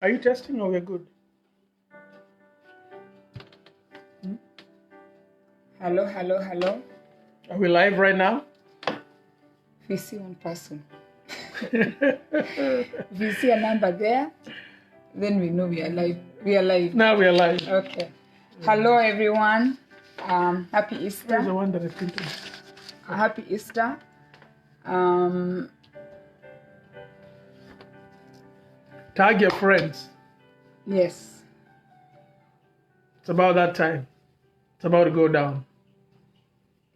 Are you testing or we're good? Hello, hello, hello. Are we live right now? If you see one person, if you see a number there, then we know we are live. We are live. Now we are live. Okay. Hello, everyone. Happy Where's the Easter. one that is printed? Happy Easter. Tag your friends. Yes. It's about that time. It's about to go down.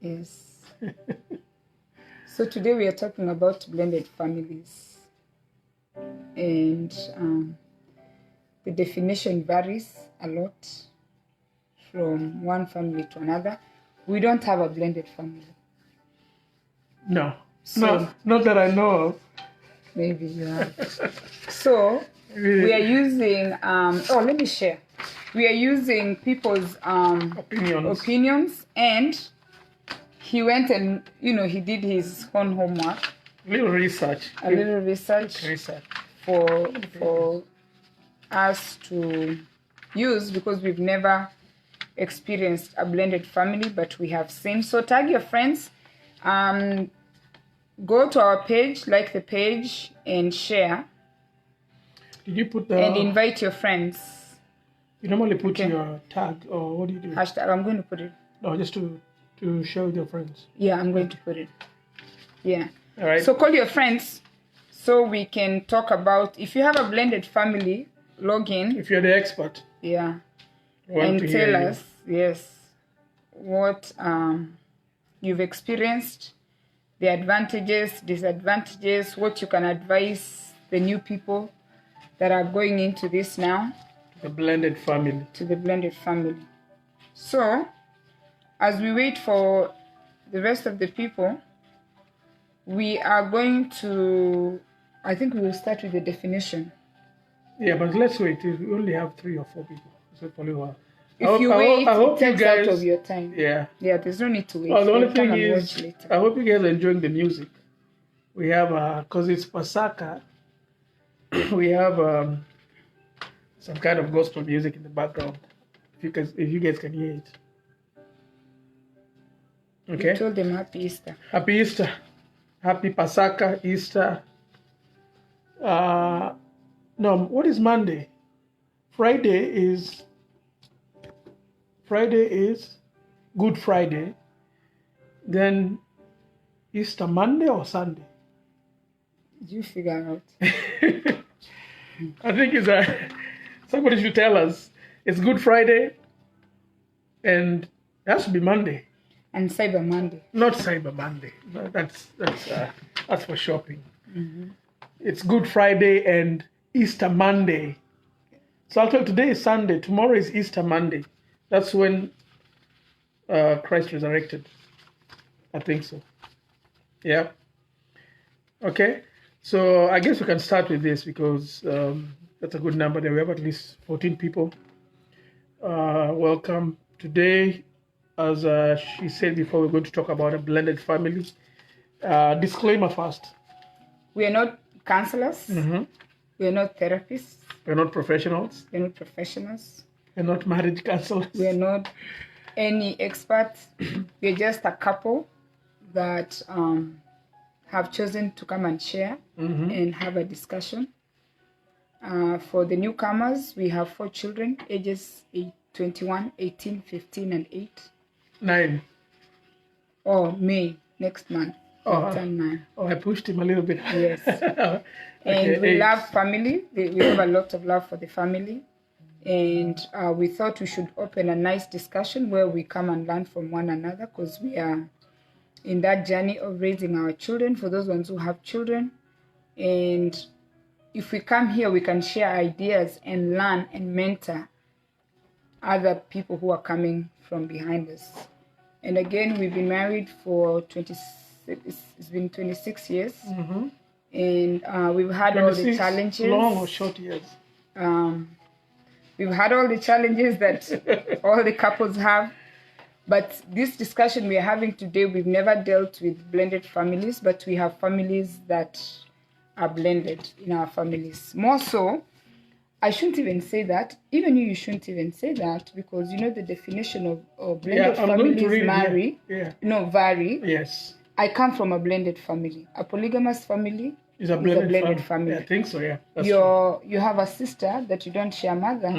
Yes. So today we are talking about blended families, and the definition varies a lot from one family to another. We don't have a blended family. No. So- Not that I know of. Maybe you have. So we are using let me share. We are using people's opinions, and he went and he did his own homework, Little research. a little research Research. for us to use, because we've never experienced a blended family, but we have seen. So tag your friends, go to our page, like the page, and share, Did you put the? and invite your friends. You normally put Okay. your tag, or what do you do? Hashtag. I'm going to put it. No, just to share with your friends. Yeah, I'm going to put it. Yeah. All right. So call your friends so we can talk about, if you have a blended family, log in. If you're the expert, Yeah. want And to hear tell you. us, yes, what you've experienced, the advantages, disadvantages, what you can advise the new people that are going into this now, The blended family. to the blended family. So, as we wait for the rest of the people, we are going to, I think we will start with the definition. Yeah, but let's wait. We only have 3 or 4 people. So probably well. If you wait, I hope it takes you guys, out of your time. Yeah. Yeah, there's no need to wait. Well, the only You'll come thing and is, watch later. I hope you guys are enjoying the music. We have, because it's Pasaka, we have some kind of gospel music in the background. If you guys can hear it. You Okay. told them Happy Easter. Happy Easter. Happy Pasaka, Easter. No, what is Monday? Friday is Good Friday. Then Easter Monday or Sunday? Did you figure out? I think somebody should tell us. It's Good Friday, and it has to be Monday, And Cyber Monday. not Cyber Monday. No, that's for shopping. It's Good Friday and Easter Monday. So I'll tell you, today is Sunday. Tomorrow is Easter Monday. That's when Christ resurrected. I think so. Yeah. Okay. So I guess we can start with this because that's a good number. There we have at least 14 people. Welcome. Today, as she said before, we're going to talk about a blended family. Disclaimer first. We are not counselors. Mhm. We are not therapists. We're not professionals. We are not professionals. We're not marriage counselors. We are not any experts. We are just a couple that have chosen to come and share and have a discussion. For the newcomers, we have 4 children, ages 21, 18, 15, and 8. 9. Or May, next month. Oh, Turn 9. Oh, I pushed him a little bit. Yes. Okay, And we 8. love family. We have a lot of love for the family. And we thought we should open a nice discussion where we come and learn from one another, because we are in that journey of raising our children, for those ones who have children. And if we come here, we can share ideas and learn and mentor other people who are coming from behind us. And again, we've been married for 26 years. Mhm. And we've had all the 26 challenges. long or short years. We've had all the challenges that all the couples have. But this discussion we are having today, we've never dealt with blended families, but we have families that are blended in our families. More so, I shouldn't even say that. Even you shouldn't even say that, because you know the definition of blended I'm going to families read it. vary. Yes. I come from a blended family. A polygamous family Is a blended family. I think so, yeah. That's true. You have a sister that you don't share mother.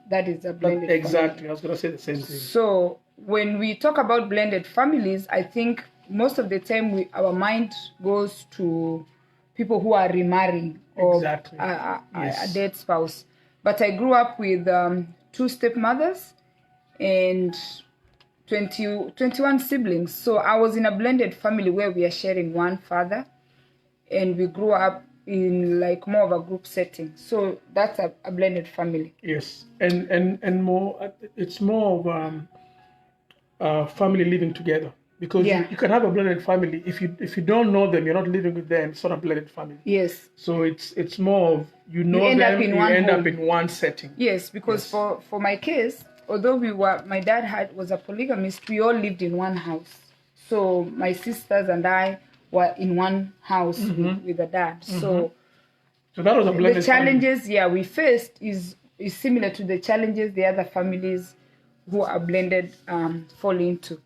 That is a blended Exactly. family. I was going to say the same thing. So when we talk about blended families, I think most of the time our mind goes to people who are remarrying or Exactly. a dead spouse. But I grew up with 2 stepmothers and 21 siblings. So I was in a blended family where we are sharing one father, and we grew up in like more of a group setting. So that's a blended family. Yes, and more. It's more of family living together, because you can have a blended family if you don't know them, you're not living with them. It's not a blended family. Yes. So it's more of you end up in one setting. Yes, because for my case, although my dad was a polygamist, we all lived in one house. So my sisters and I were in one house with the dad. So that was a blended the challenges we faced is similar to the challenges the other families who are blended fall into.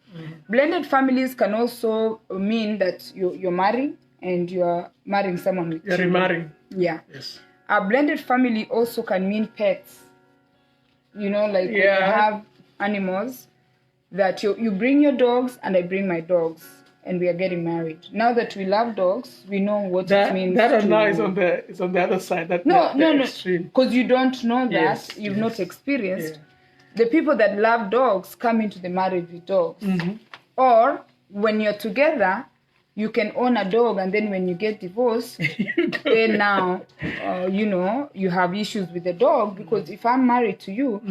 Blended families can also mean that you're marrying and you're marrying someone with children. Remarrying. Yeah. Yes. A blended family also can mean pets. You know, like when you have animals, that you bring your dogs and I bring my dogs, and we are getting married. Now that we love dogs, we know what it means. That now is on the other side. No, because you don't know that. You've not experienced. Yeah. The people that love dogs come into the marriage with dogs. Or when you're together, you can own a dog, and then when you get divorced, then now, you have issues with the dog, because if I'm married to you,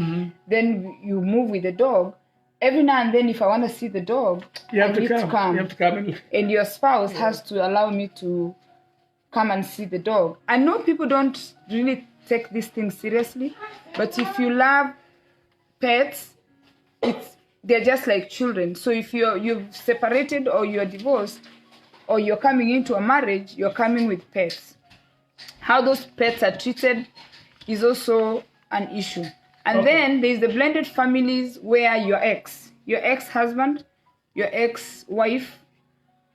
then you move with the dog. Every now and then, if I want to see the dog, I need to come. You have to come. And your spouse has to allow me to come and see the dog. I know people don't really take these things seriously, but if you love pets, they're just like children. So if you've separated or you're divorced or you're coming into a marriage, you're coming with pets. How those pets are treated is also an issue. And then there's the blended families where your ex-husband, your ex-wife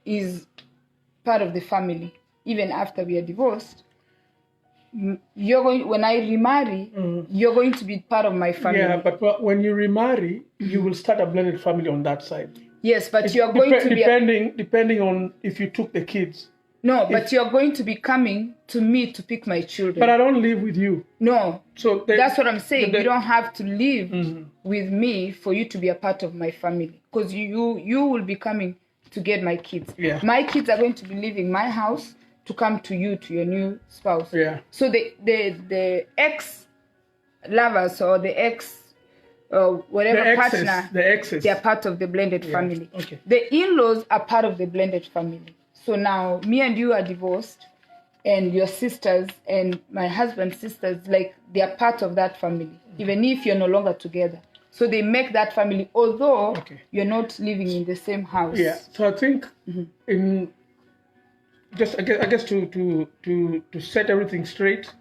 is part of the family. Even after we are divorced, when I remarry, you're going to be part of my family. Yeah, but when you remarry, you will start a blended family on that side. Yes, but you're going to be... Depending on if you took the kids. No, but you're going to be coming to me to pick my children. But I don't live with you. No, so that's what I'm saying. You don't have to live with me for you to be a part of my family. Because you will be coming to get my kids. Yeah. My kids are going to be leaving my house to come to you, to your new spouse. Yeah. So the ex-lovers or the partner, they are part of the blended family. Okay. The in-laws are part of the blended family. So now me and you are divorced, and your sisters and my husband's sisters, like they are part of that family, even if you're no longer together. So they make that family, although you're not living in the same house. Yeah. So I think I guess to set everything straight,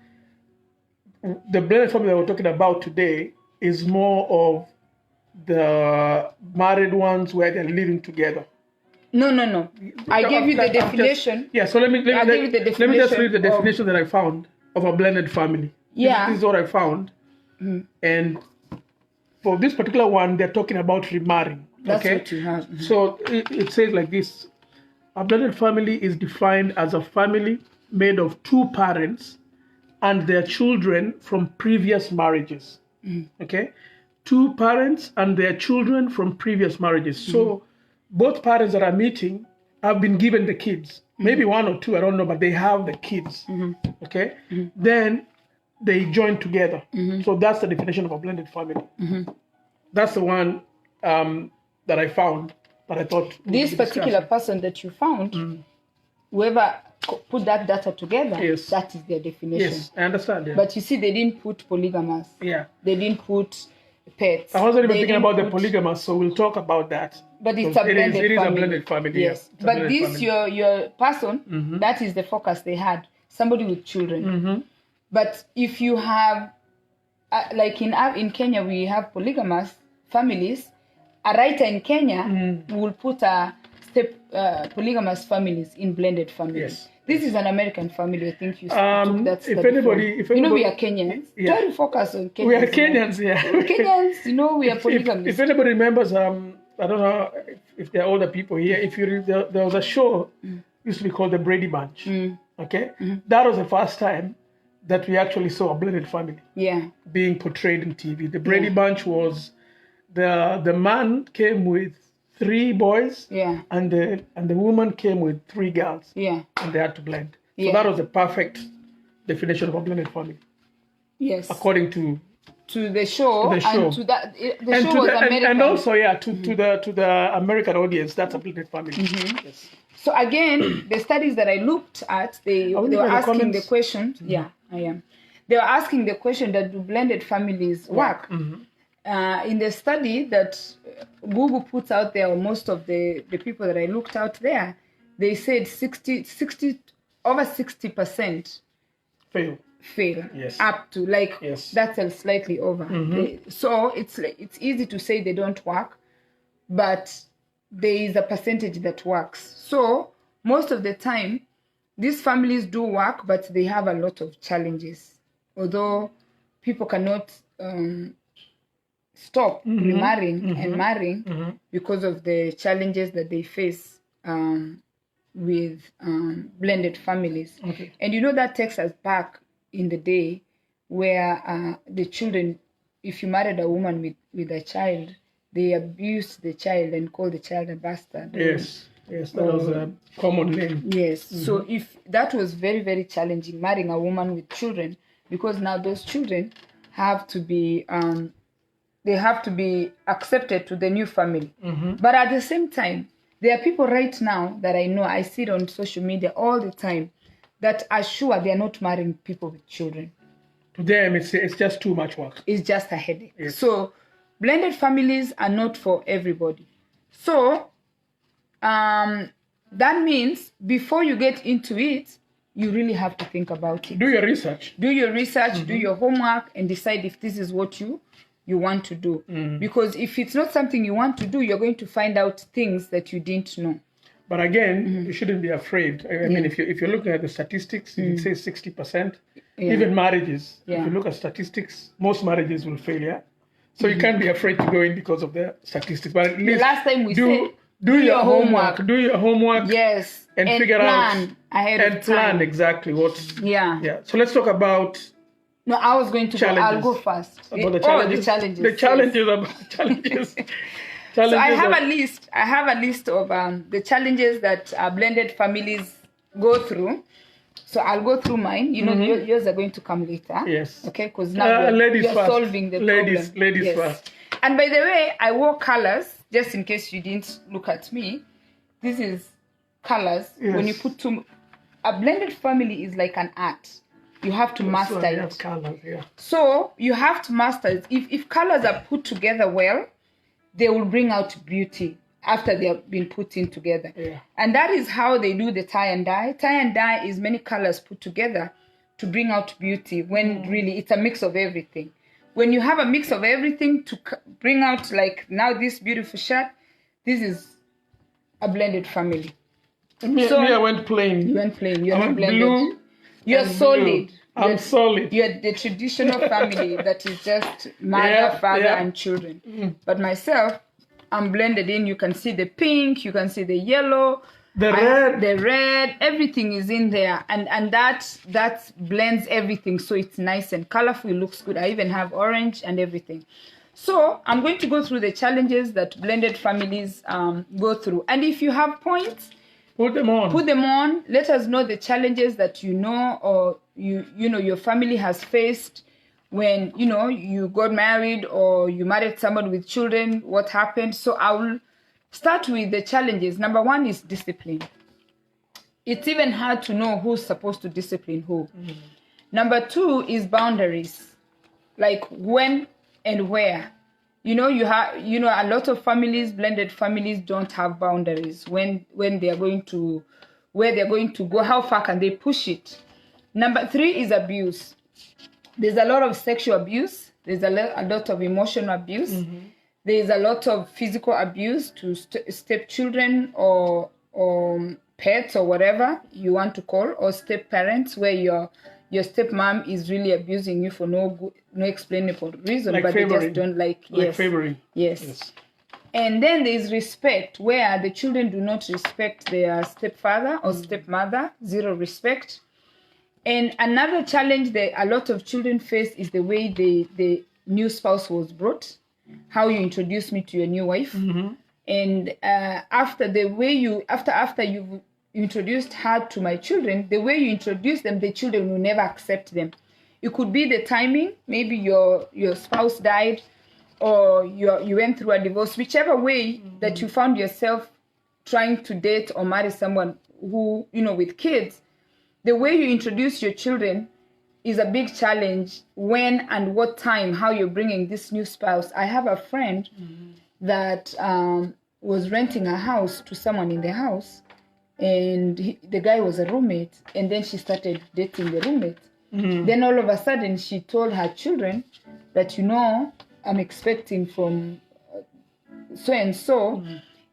the blended family that we're talking about today is more of the married ones where they're living together. No. I gave you the definition. So let me just read the definition that I found of a blended family. Yeah. This is what I found. And for this particular one, they're talking about remarrying. That's what you have. So it says like this. A blended family is defined as a family made of 2 parents and their children from previous marriages. 2 parents and their children from previous marriages. So both parents that are meeting have been given the kids. Maybe 1 or 2, I don't know, but they have the kids. Then they join together. So that's the definition of a blended family. That's the one that I found, that I thought this particular person that you found, whoever put that data together, that is their definition. Yes, I understand. Yeah. But you see, they didn't put polygamous. Yeah. They didn't put pets. I wasn't even thinking about the polygamous, so we'll talk about that. But it's a blended family. It is a blended family. Yes. But this, your person, that is the focus they had. Somebody with children. But if you have like in Kenya, we have polygamous families. A writer in Kenya will put polygamous families in blended families. Yes. This is an American family. I think you took that study. If anybody, we are Kenyans. Yeah. Try to focus on Kenyans. We are Kenyans, yeah. Kenyans, we are polygamous. If anybody remembers, I don't know if there are older people here. If you read, there was a show used to be called The Brady Bunch. Okay, that was the first time that we actually saw a blended family. Yeah. Being portrayed in TV. The Brady Bunch was the man came with 3 boys. Yeah. And the woman came with 3 girls. Yeah. And they had to blend. So that was the perfect definition of a blended family. Yes. According to the show. And to that, the show was American. And also, to the American audience, that's a blended family. Yes. So again, the studies that I looked at, they were asking the question. Yeah, I am. They were asking the question that do blended families work? In the study that Google puts out there, or most of the people that I looked out there, they said over 60% fail. Yes. Up to that's a slightly over. So it's easy to say they don't work, but there is a percentage that works. So most of the time, these families do work, but they have a lot of challenges. Although people cannot stop remarrying and marrying because of the challenges that they face with blended families. Okay. And that takes us back in the day where the children, if you married a woman with a child, they abused the child and called the child a bastard. Yes, that was a common name. Yes, so if that was very, very challenging, marrying a woman with children, because now those children have to be accepted to the new family. But at the same time, there are people right now that I know, I see it on social media all the time, that are sure they are not marrying people with children. To them, it's just too much work. It's just a headache. Yes. So blended families are not for everybody. So that means before you get into it, you really have to think about it. Do your research. Do your homework, and decide if this is what you want to do. Because if it's not something you want to do, you're going to find out things that you didn't know. But again, you shouldn't be afraid. I mean, if you're looking at the statistics, it says 60%. Even marriages, if you look at statistics, most marriages will fail. Yeah. So you can't be afraid to go in because of the statistics. But at least last time we said, do your homework. Do your homework. Yes. And figure plan out ahead of time. Plan exactly what's. Yeah. So let's talk about. No, I was going to challenges. I'll go first. About the challenges. The challenges. About challenges. So I have a list. I have a list of the challenges that blended families go through. So I'll go through mine. Yours are going to come later. Yes. Okay, because now you're solving the problem. Ladies first. And by the way, I wore colors just in case you didn't look at me. This is colors. Yes. When you put a blended family is like an art. You have to master it. Colors, yeah. So you have to master it. If colors are put together well, they will bring out beauty after they have been put in together. Yeah. And that is how they do the tie and dye. Tie and dye is many colors put together to bring out beauty, when really it's a mix of everything. When you have a mix of everything to bring out, like now this beautiful shirt, this is a blended family. Me, I went plain. You went plain. You're not blended. Blue. You're solid. I'm solid. You're the traditional family that is just mother, father, and children. But myself, I'm blended in. You can see the pink, you can see the yellow, the red, everything is in there. And that blends everything. So it's nice and colorful. It looks good. I even have orange and everything. So I'm going to go through the challenges that blended families go through. And if you have points, put them on. Let us know the challenges that you know, or your family has faced when you got married or you married someone with children. What happened? So I will start with the challenges. Number 1 is discipline. It's even hard to know who's supposed to discipline who. Number 2 is boundaries, like when and where. You have a lot of families, blended families, don't have boundaries when they are going to, where they're going to go, how far can they push it. Number 3 is abuse. There's a lot of sexual abuse. There's a lot of emotional abuse. There's a lot of physical abuse to stepchildren or pets or whatever you want to call, or step parents, where your stepmom is really abusing you for no explainable reason, like but favoring. they just don't like. Like favoring. Yes. And then there's respect, where the children do not respect their stepfather or stepmother, zero respect. And another challenge that a lot of children face is the way the new spouse was brought, how you introduce me to your new wife. And after you've introduced her to my children, the way you introduce them, the children will never accept them. It could be the timing, maybe your spouse died, or you went through a divorce, whichever way that you found yourself trying to date or marry someone who, with kids, the way you introduce your children is a big challenge. When and what time, how you're bringing this new spouse. I have a friend that was renting a house to someone in the house, and the guy was a roommate, and then she started dating the roommate. Then all of a sudden she told her children that, I'm expecting from so and so,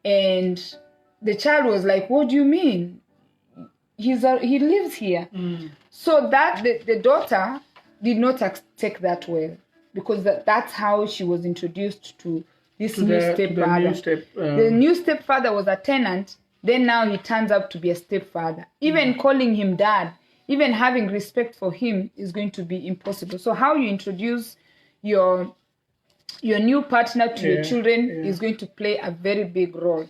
and the child was like, what do you mean? He lives here. So that the daughter did not take that well, because that's how she was introduced to this new stepfather. The new stepfather was a tenant. Then now he turns out to be a stepfather. Even calling him dad, even having respect for him is going to be impossible. So how you introduce your new partner to your children is going to play a very big role.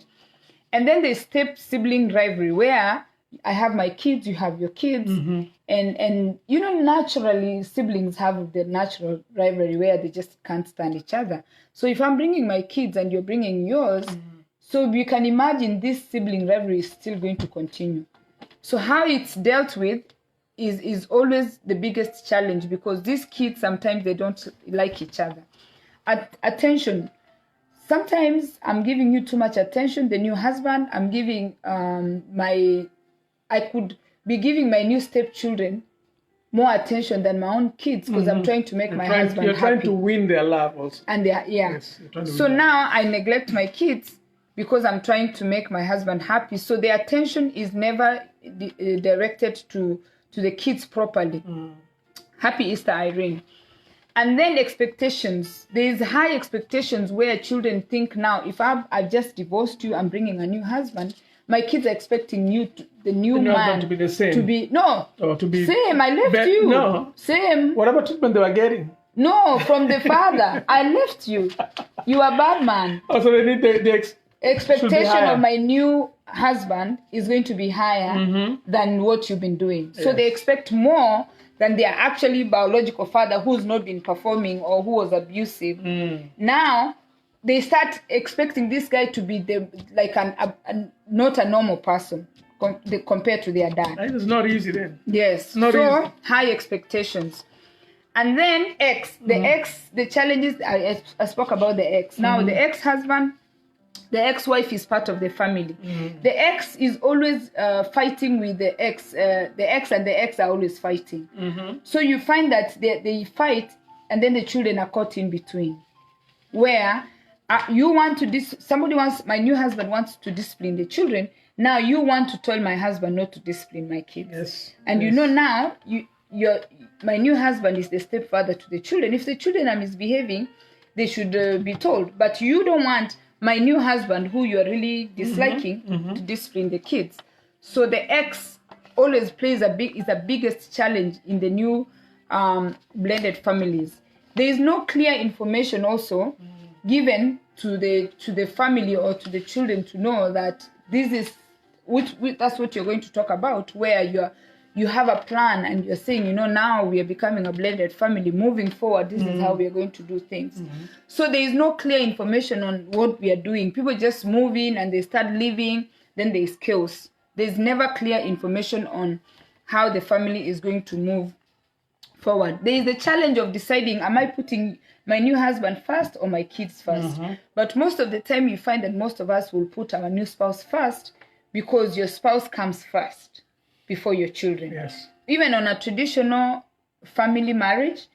And then there's step-sibling rivalry, where I have my kids, you have your kids. And naturally, siblings have the natural rivalry where they just can't stand each other. So if I'm bringing my kids and you're bringing yours, so you can imagine this sibling rivalry is still going to continue. So how it's dealt with is always the biggest challenge, because these kids, sometimes they don't like each other. Attention. Sometimes I'm giving you too much attention. The new husband, I'm giving I could be giving my new stepchildren more attention than my own kids, because I'm trying to make my husband happy. You're trying to win their love also. And so now I neglect my kids because I'm trying to make my husband happy. So the attention is never directed to the kids properly. Happy Easter, Irene. And then expectations. There's high expectations where children think, now, if I've just divorced you, I'm bringing a new husband, my kids are expecting the new man to be the same. To be same. I left you. No. Same. Whatever treatment they were getting. No, from the father. I left you. You are a bad man. Also, they need the expectation of my new husband is going to be higher than what you've been doing. So they expect more than their actually biological father, who's not been performing or who was abusive. Now they start expecting this guy to be not a normal person compared to their dad. It's not easy then. Yes. So high expectations. And then the challenges, I spoke about the ex. Now the ex-husband, the ex-wife is part of the family. The ex is always fighting with the ex. The ex and the ex are always fighting. So you find that they fight, and then the children are caught in between. Where you want to my new husband wants to discipline the children. Now you want to tell my husband not to discipline my kids. Yes. And now my new husband is the stepfather to the children. If the children are misbehaving, they should be told. But you don't want my new husband, who you are really disliking, to discipline the kids. So the ex always is the biggest challenge in the new blended families. There is no clear information also given to the family or to the children to know that this is that's what you're going to talk about, where you have a plan and you're saying, now we are becoming a blended family. Moving forward, this is how we are going to do things. So there is no clear information on what we are doing. People just move in and they start living, then there's chaos. There's never clear information on how the family is going to move forward. There is the challenge of deciding, am I putting my new husband first or my kids first? But most of the time you find that most of us will put our new spouse first, because your spouse comes first before your children. Yes. Even on a traditional family marriage,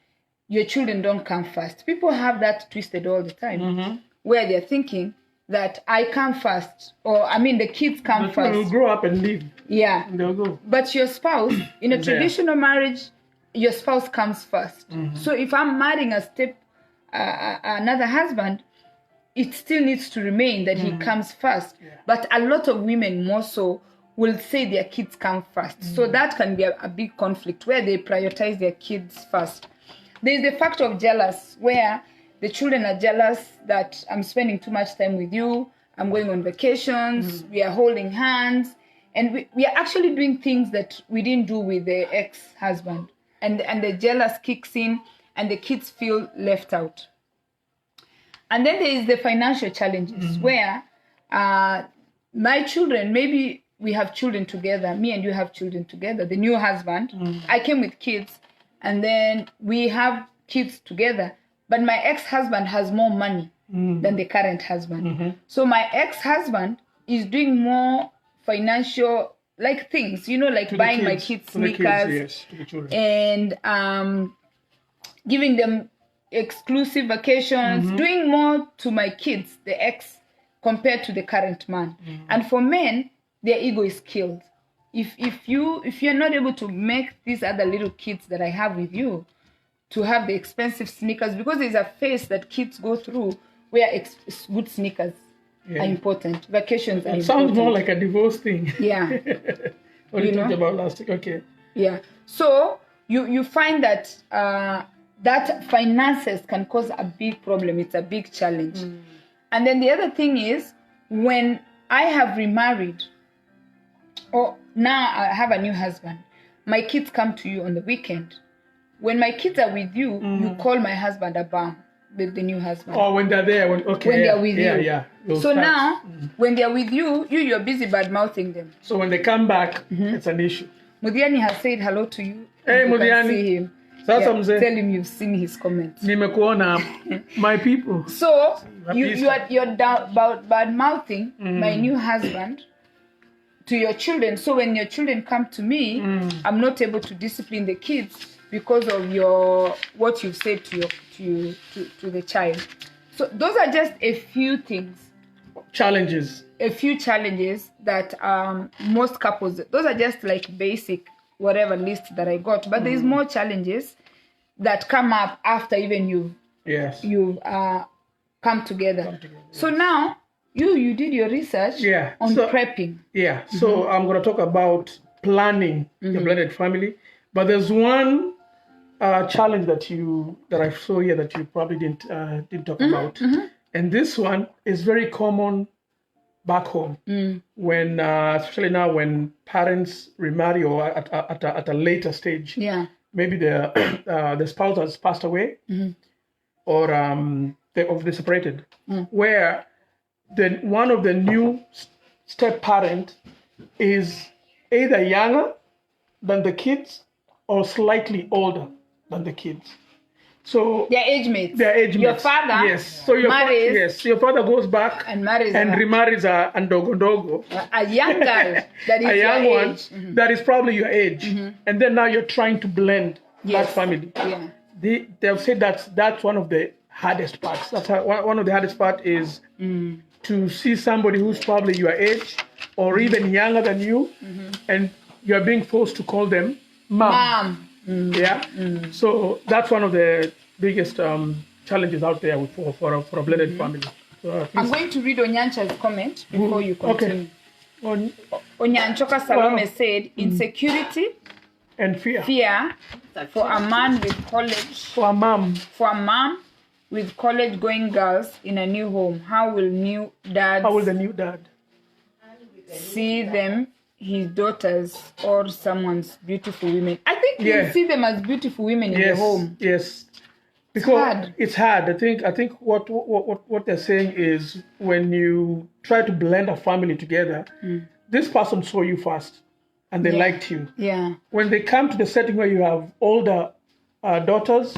your children don't come first. People have that twisted all the time, where they're thinking that I come first, or the kids come The children first. will grow up and leave. Yeah. And they'll go. But your spouse, in a There. traditional marriage, your spouse comes first. So if I'm marrying another husband, it still needs to remain that he comes first. Yeah. But a lot of women more so will say their kids come first. So that can be a big conflict where they prioritize their kids first. There's the factor of jealous, where the children are jealous that I'm spending too much time with you, I'm going on vacations, we are holding hands, and we are actually doing things that we didn't do with the ex-husband. And the jealous kicks in, and the kids feel left out. And then there is the financial challenges, where my children, maybe we have children together, me and you have children together, the new husband, I came with kids, and then we have kids together. But my ex-husband has more money than the current husband. So my ex-husband is doing more financial things, like To the buying my kids, kids to the kids, sneakers, yes, to the children. and giving them exclusive vacations, doing more to my kids, the ex, compared to the current man. And for men, their ego is killed. If you're not able to make these other little kids that I have with you to have the expensive sneakers, because there's a phase that kids go through where good sneakers are important, vacations are important. Sounds more like a divorce thing. Yeah. What you talked about last week. Okay. Yeah. So you find that that finances can cause a big problem. It's a big challenge. And then the other thing is, when I have remarried, or now I have a new husband, my kids come to you on the weekend. When my kids are with you, you call my husband a bum, the new husband. Or when they're there, when they're with you. Yeah. Those So types. now, when they're with you, you're busy bad-mouthing them. So when they come back, it's an issue. Mudiani has said hello to you. Hey, You can Mudiani. see him. Sasa mzee. Tell him you've seen his comments. Nimekuona, my people. So Happy you're about bad-mouthing my new husband to your children. So when your children come to me, I'm not able to discipline the kids because of what you've said to the child. So those are just a few things, Challenges. a few challenges that most couples, those are just like basic whatever list that I got, but there's more challenges that come up after even you've come together. So now you did your research on prepping. Yeah. So I'm going to talk about planning the blended family, but there's one challenge that I saw here that you probably didn't talk about, and this one is very common back home when, especially now, when parents remarry or at a later stage. Yeah. Maybe the spouse has passed away, or they separated, where one of the new step parent is either younger than the kids or slightly older than the kids. So their age mates. Your father marries. Your father goes back and marries and remarries a ndogo, a young girl that is a young your one age. that is probably your age, and then now you're trying to blend that family. Yeah. They'll say that's one of the hardest parts. That's one of the hardest part is to see somebody who's probably your age or even younger than you, and you're being forced to call them mom. Yeah. So that's one of the biggest challenges out there for a blended family. So I'm going to read Onyancha's comment before you continue. Okay. Onyanchoka Salome said, insecurity And fear. For a man with college. For a mom. For a mom with college-going girls in a new home. How will the new dad see them, his daughters, or someone's beautiful women? I think you see them as beautiful women in the home. Yes. Because it's hard. I think what they're saying is when you try to blend a family together, this person saw you first and they liked you. Yeah. When they come to the setting where you have older daughters,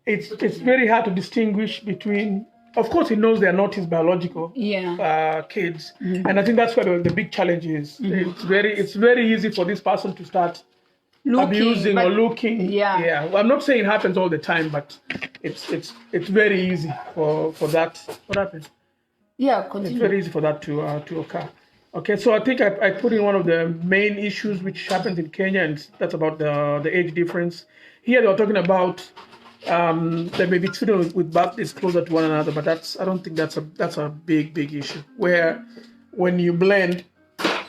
it's very hard to distinguish between. Of course, he knows they are not his biological kids, and I think that's where the big challenge is. It's very easy for this person to start abusing but- or looking. Yeah. Well, I'm not saying it happens all the time, but it's very easy for that. What happened? Yeah, It's continue. very easy for that to occur. Okay, so I think I put in one of the main issues which happens in Kenya, and that's about the age difference. Here they were talking about there may be children with birthdays closer to one another, but I don't think that's a big issue. Where when you blend,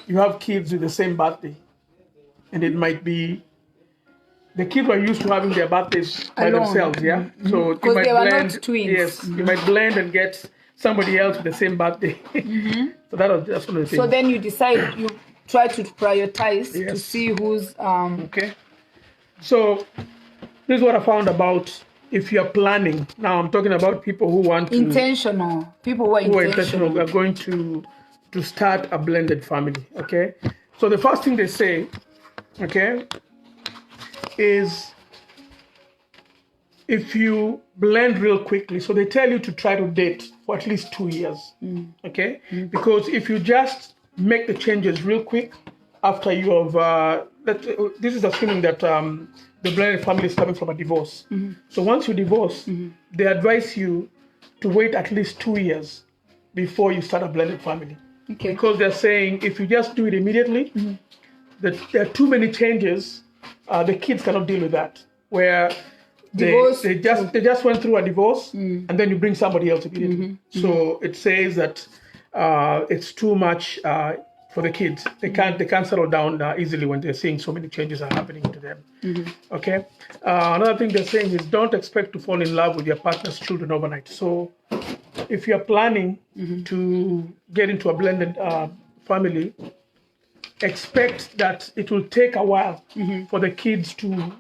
you have kids with the same birthday, and it might be the kids are used to having their birthdays by Alone. themselves, yeah. So you 'Cause might they were blend. not twins. Yes, you might blend and get somebody else with the same birthday. So that's one of the things. So then you decide, you try to prioritize to Yes. see who's Okay. So this is what I found about if you're planning. Now I'm talking about people who want to intentional. People who are who are intentional. intentional are going to start a blended family. Okay. So the first thing they say, okay, is if you blend real quickly, so they tell you to try to date for at least 2 years, okay? Because if you just make the changes real quick after you have, this is assuming that the blended family is coming from a divorce. So once you divorce, they advise you to wait at least 2 years before you start a blended family. Okay. Because they're saying if you just do it immediately, that there are too many changes, the kids cannot deal with that. Where they just went through a divorce, and then you bring somebody else immediately. So it says that it's too much for the kids. They can't settle down easily when they're seeing so many changes are happening to them. Okay. Another thing they're saying is don't expect to fall in love with your partner's children overnight. So if you're planning to get into a blended family, expect that it will take a while for the kids to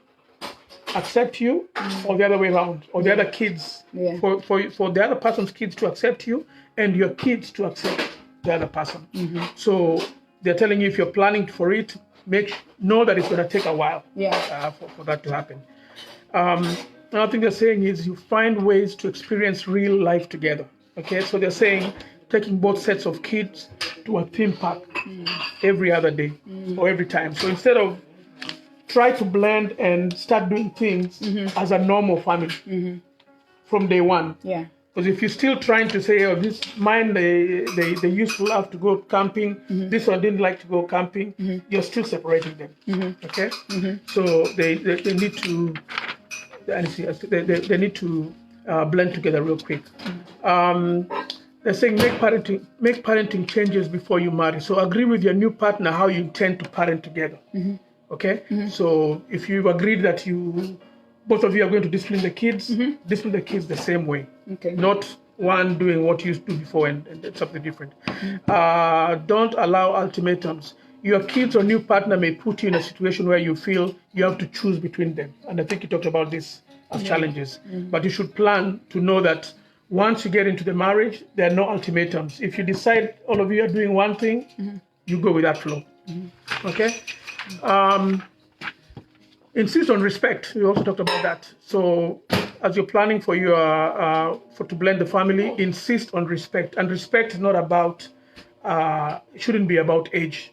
accept you, or the other way around, or the other kids, for the other person's kids to accept you, and your kids to accept the other person. So they're telling you if you're planning for it, know that it's going to take a while for that to happen. Another thing they're saying is you find ways to experience real life together. Okay, so they're saying taking both sets of kids to a theme park every other day or every time. So instead of try to blend and start doing things as a normal family from day one. Yeah. Because if you're still trying to say, oh, this mine, they used to love to go camping, this one didn't like to go camping, you're still separating them. Okay? So they need to they need to blend together real quick. They're saying make parenting changes before you marry. So agree with your new partner how you intend to parent together. Okay? So if you've agreed that both of you are going to discipline the kids the same way. Okay. Not one doing what you used to do before and something different. Don't allow ultimatums. Your kids or new partner may put you in a situation where you feel you have to choose between them. And I think you talked about this as challenges. But you should plan to know that once you get into the marriage, there are no ultimatums. If you decide all of you are doing one thing, you go with that flow. Okay? Insist on respect. We also talked about that. So as you're planning for to blend the family, insist on respect. And respect is not about, shouldn't be about age.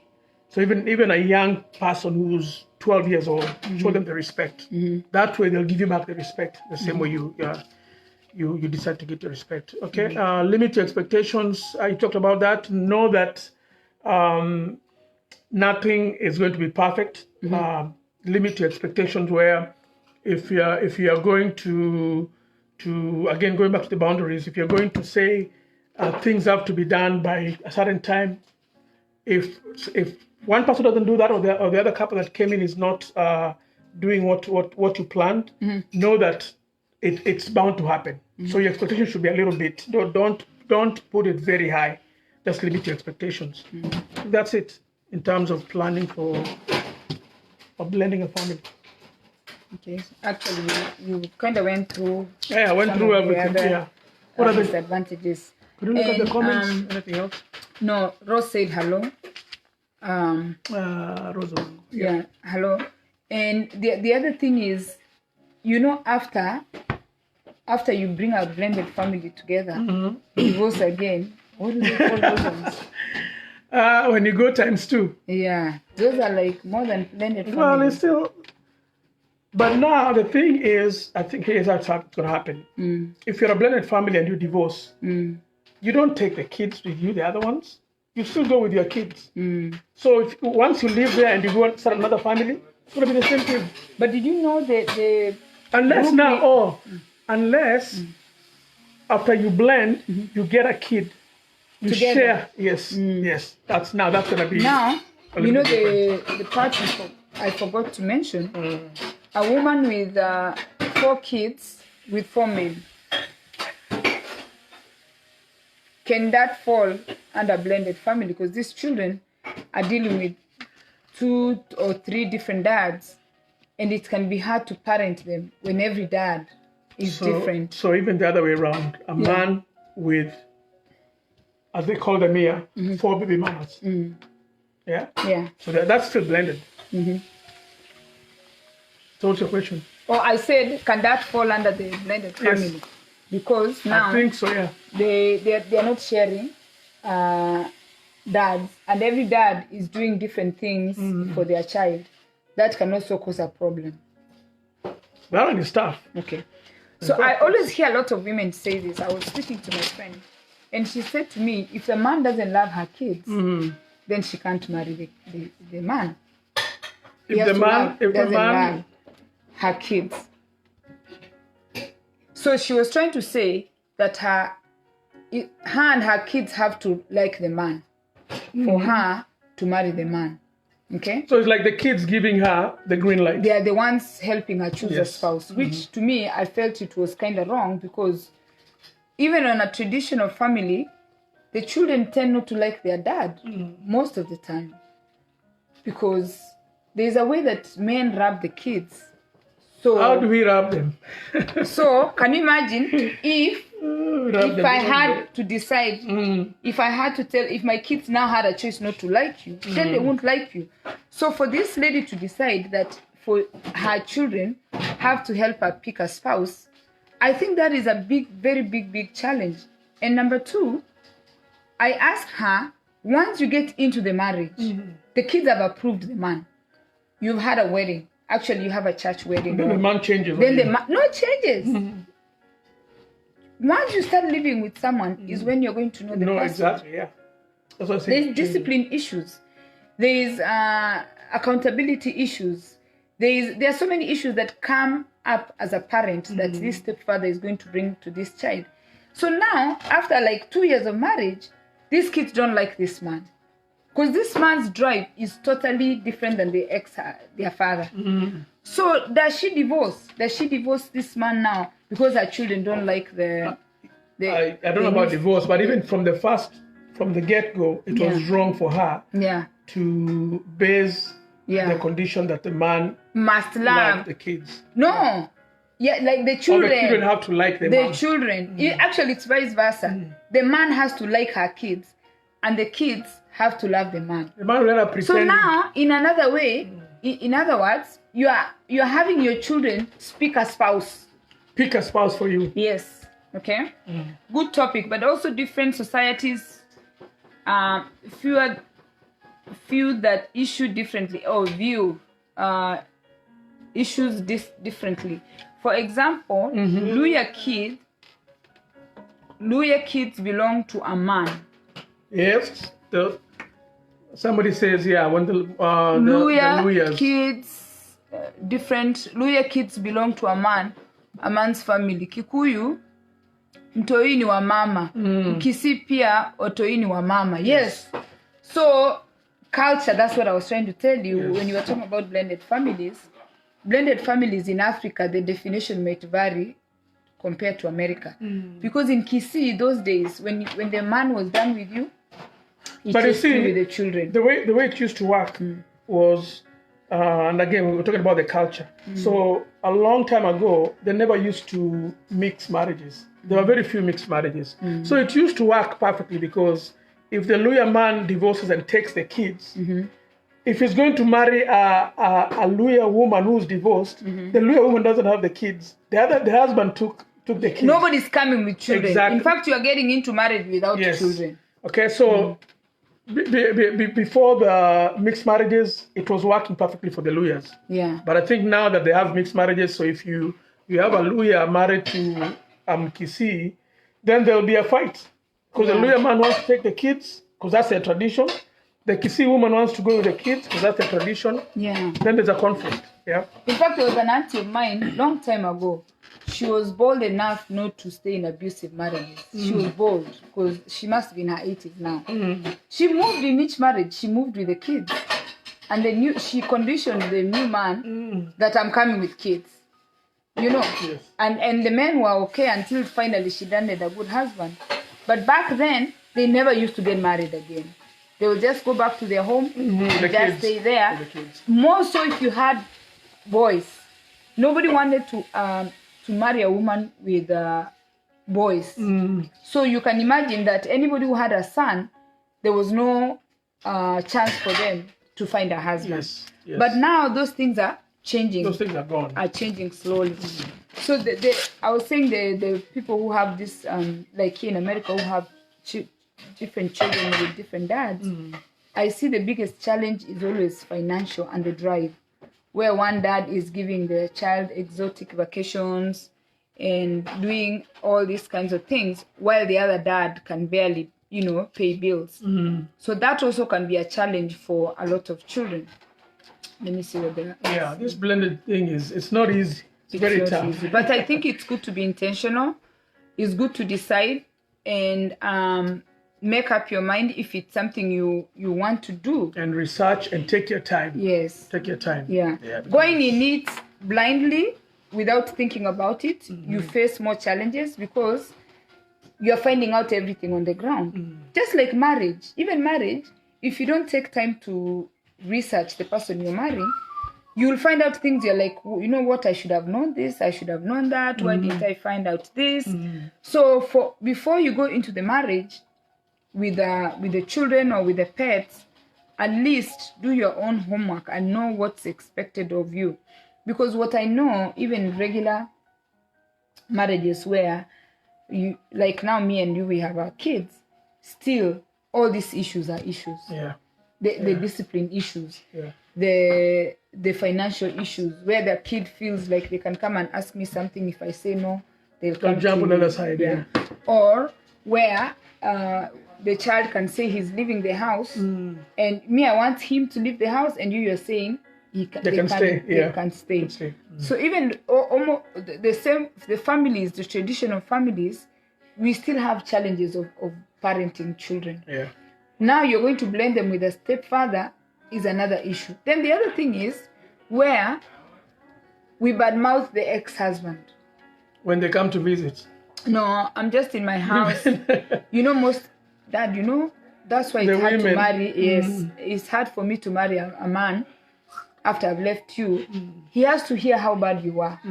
So even a young person who's 12 years old, show them the respect. That way they'll give you back the respect the same way you decide to give the respect. Okay. Limit your expectations. I talked about that. Know that nothing is going to be perfect. Limit your expectations. Where if you are going to again going back to the boundaries, if you're going to say things have to be done by a certain time, if one person doesn't do that, or the other couple that came in is not doing what you planned, know that it's bound to happen. So your expectation should be a little bit. Don't put it very high. Just limit your expectations. That's it in terms of planning for blending a family. Okay. Actually, you kind of went through. Yeah, I went through everything. What are the disadvantages? Could you look at the comments? Anything else? No, Rose said hello. Rosa. Yeah, hello. And the other thing is, after you bring a blended family together, divorce again. What do they call those ones? When you go times 2. Yeah, those are like more than blended Well, family. it's still. But now the thing is, I think here's how it's going to happen. If you're a blended family and you divorce, you don't take the kids with you, the other ones. You still go with your kids. So once you live there and you go and start another family, it's going to be the same thing. But did you know that the unless after you blend, you get a kid, you Together. share. Yes. That's going to be now. a You little know bit different. the part I forgot to mention. A woman with 4 kids with 4 men. Can that fall under blended family? Because these children are dealing with 2 or 3 different dads, and it can be hard to parent them when every dad is different. So even the other way around, a man with, as they call them here, 4 baby mamas. Yeah? Yeah. So that's still blended. So what's your question? Or I said, can that fall under the blended family? Yes. Because now I think so, yeah. they are not sharing dads, and every dad is doing different things for their child. That can also cause a problem. That one is tough. Okay. So I always hear a lot of women say this. I was speaking to my friend, and she said to me, if the man doesn't love her kids, then she can't marry the man. He has If to the love man her kids. So she was trying to say that her and her kids have to like the man for her to marry the man. Okay? So it's like the kids giving her the green light. They are the ones helping her choose a Yes. spouse, which to me, I felt it was kind of wrong, because even on a traditional family, the children tend not to like their dad most of the time, because there's a way that men rub the kids. So How do we rub them? So can you imagine if Rub them. I had to decide, if I had to tell, if my kids now had a choice not to like you, then they won't like you. So for this lady to decide that for her children have to help her pick a spouse, I think that is a very big challenge. And number 2, I asked her, once you get into the marriage, the kids have approved the man. You've had a wedding. Actually, you have a church wedding. Then the man changes. Then the man, no, it changes. Once you start living with someone is when you're going to know the person. Exactly, yeah. That's what I say. There's discipline issues. There's accountability issues. There are so many issues that come up as a parent that this stepfather is going to bring to this child. So now, after like 2 years of marriage, these kids don't like this man. Because this man's drive is totally different than their father. So does she divorce? Does she divorce this man now because her children don't like the I don't know about divorce, but even from the get-go, it was wrong for her to base the condition that the man must love the kids. No. Yeah, like the children. Or the children have to like the man. Children. Actually, it's vice versa. The man has to like her kids, and the kids have to love the man. The man will end up pretending. So now, in another way, in other words, you are having your children pick a spouse. Pick a spouse for you. Yes. Okay. Good topic, but also different societies few that issue differently or view issues differently. For example, Luya kids belong to a man. Yes. Somebody says, when the Luya kids different. Luya kids belong to a man's family. Kikuyu mtoi ni wa mama. Kisi pia otoi ni wa mama. Yes. So culture, that's what I was trying to tell you when you were talking about blended families. Blended families in Africa, the definition might vary compared to America. Because in Kisii, those days, when the man was done with you, he takes you with the children. The way it used to work was, and again, we were talking about the culture. So a long time ago, they never used to mix marriages. There were very few mixed marriages. So it used to work perfectly, because if the Luya man divorces and takes the kids, if he's going to marry a Luya woman who's divorced, the Luya woman doesn't have the kids. The husband took the kids. Nobody's coming with children. Exactly. In fact, you are getting into marriage without children. Okay, so before the mixed marriages, it was working perfectly for the Luyas. Yeah. But I think now that they have mixed marriages, so if you have a Luya married to Kisii, then there will be a fight. Because the Luya man wants to take the kids, because that's their tradition. The Kisii woman wants to go with the kids, because that's their tradition. Yeah. Then there's a conflict. Yeah. In fact, there was an auntie of mine long time ago. She was bold enough not to stay in abusive marriages. She was bold because she must be in her 80s now. She moved in each marriage. She moved with the kids, and she conditioned the new man that I'm coming with kids. You know, Yes. and the men were okay until finally she landed a good husband. But back then, they never used to get married again. They would just go back to their home and The just kids. stay there. The kids. More so if you had boys. Nobody wanted to marry a woman with boys. So you can imagine that anybody who had a son, there was no chance for them to find a husband. Yes. Yes. But now those things are changing. Those things are gone. Are changing slowly. So I was saying the people who have this, like here in America, who have different children with different dads, I see the biggest challenge is always financial and the drive, where one dad is giving the child exotic vacations and doing all these kinds of things, while the other dad can barely, pay bills. So that also can be a challenge for a lot of children. Let me see what they are. Yeah, this blended thing it's not easy. It's very not tough. easy. But I think it's good to be intentional. It's good to decide and make up your mind if it's something you want to do. And research and take your time. Yes. Take your time. Yeah. Going in it blindly without thinking about it, you face more challenges because you're finding out everything on the ground. Just like marriage. Even marriage, if you don't take time to research the person you're marrying, you'll find out things you're like, you know what, I should have known this, I should have known that, why didn't I find out this? So before you go into the marriage with the children or with the pets, at least do your own homework and know what's expected of you. Because what I know, even regular marriages where you, like now me and you, we have our kids, still all these issues are issues. Yeah. The discipline issues, Yeah. the financial issues, where the kid feels like they can come and ask me something. If I say no, they'll come jump to on the other side. Yeah. Or where the child can say he's leaving the house, and me, I want him to leave the house, and you're saying they can stay. Yeah. They can stay. Can stay. So even almost the same, the families, the traditional families, we still have challenges of parenting children. Yeah. Now you're going to blame them with a stepfather is another issue. Then the other thing is where we badmouth the ex-husband. When they come to visit. No, I'm just in my house. That's why The it's hard women. to marry. Yes, it's hard for me to marry a man after I've left you. He has to hear how bad you are.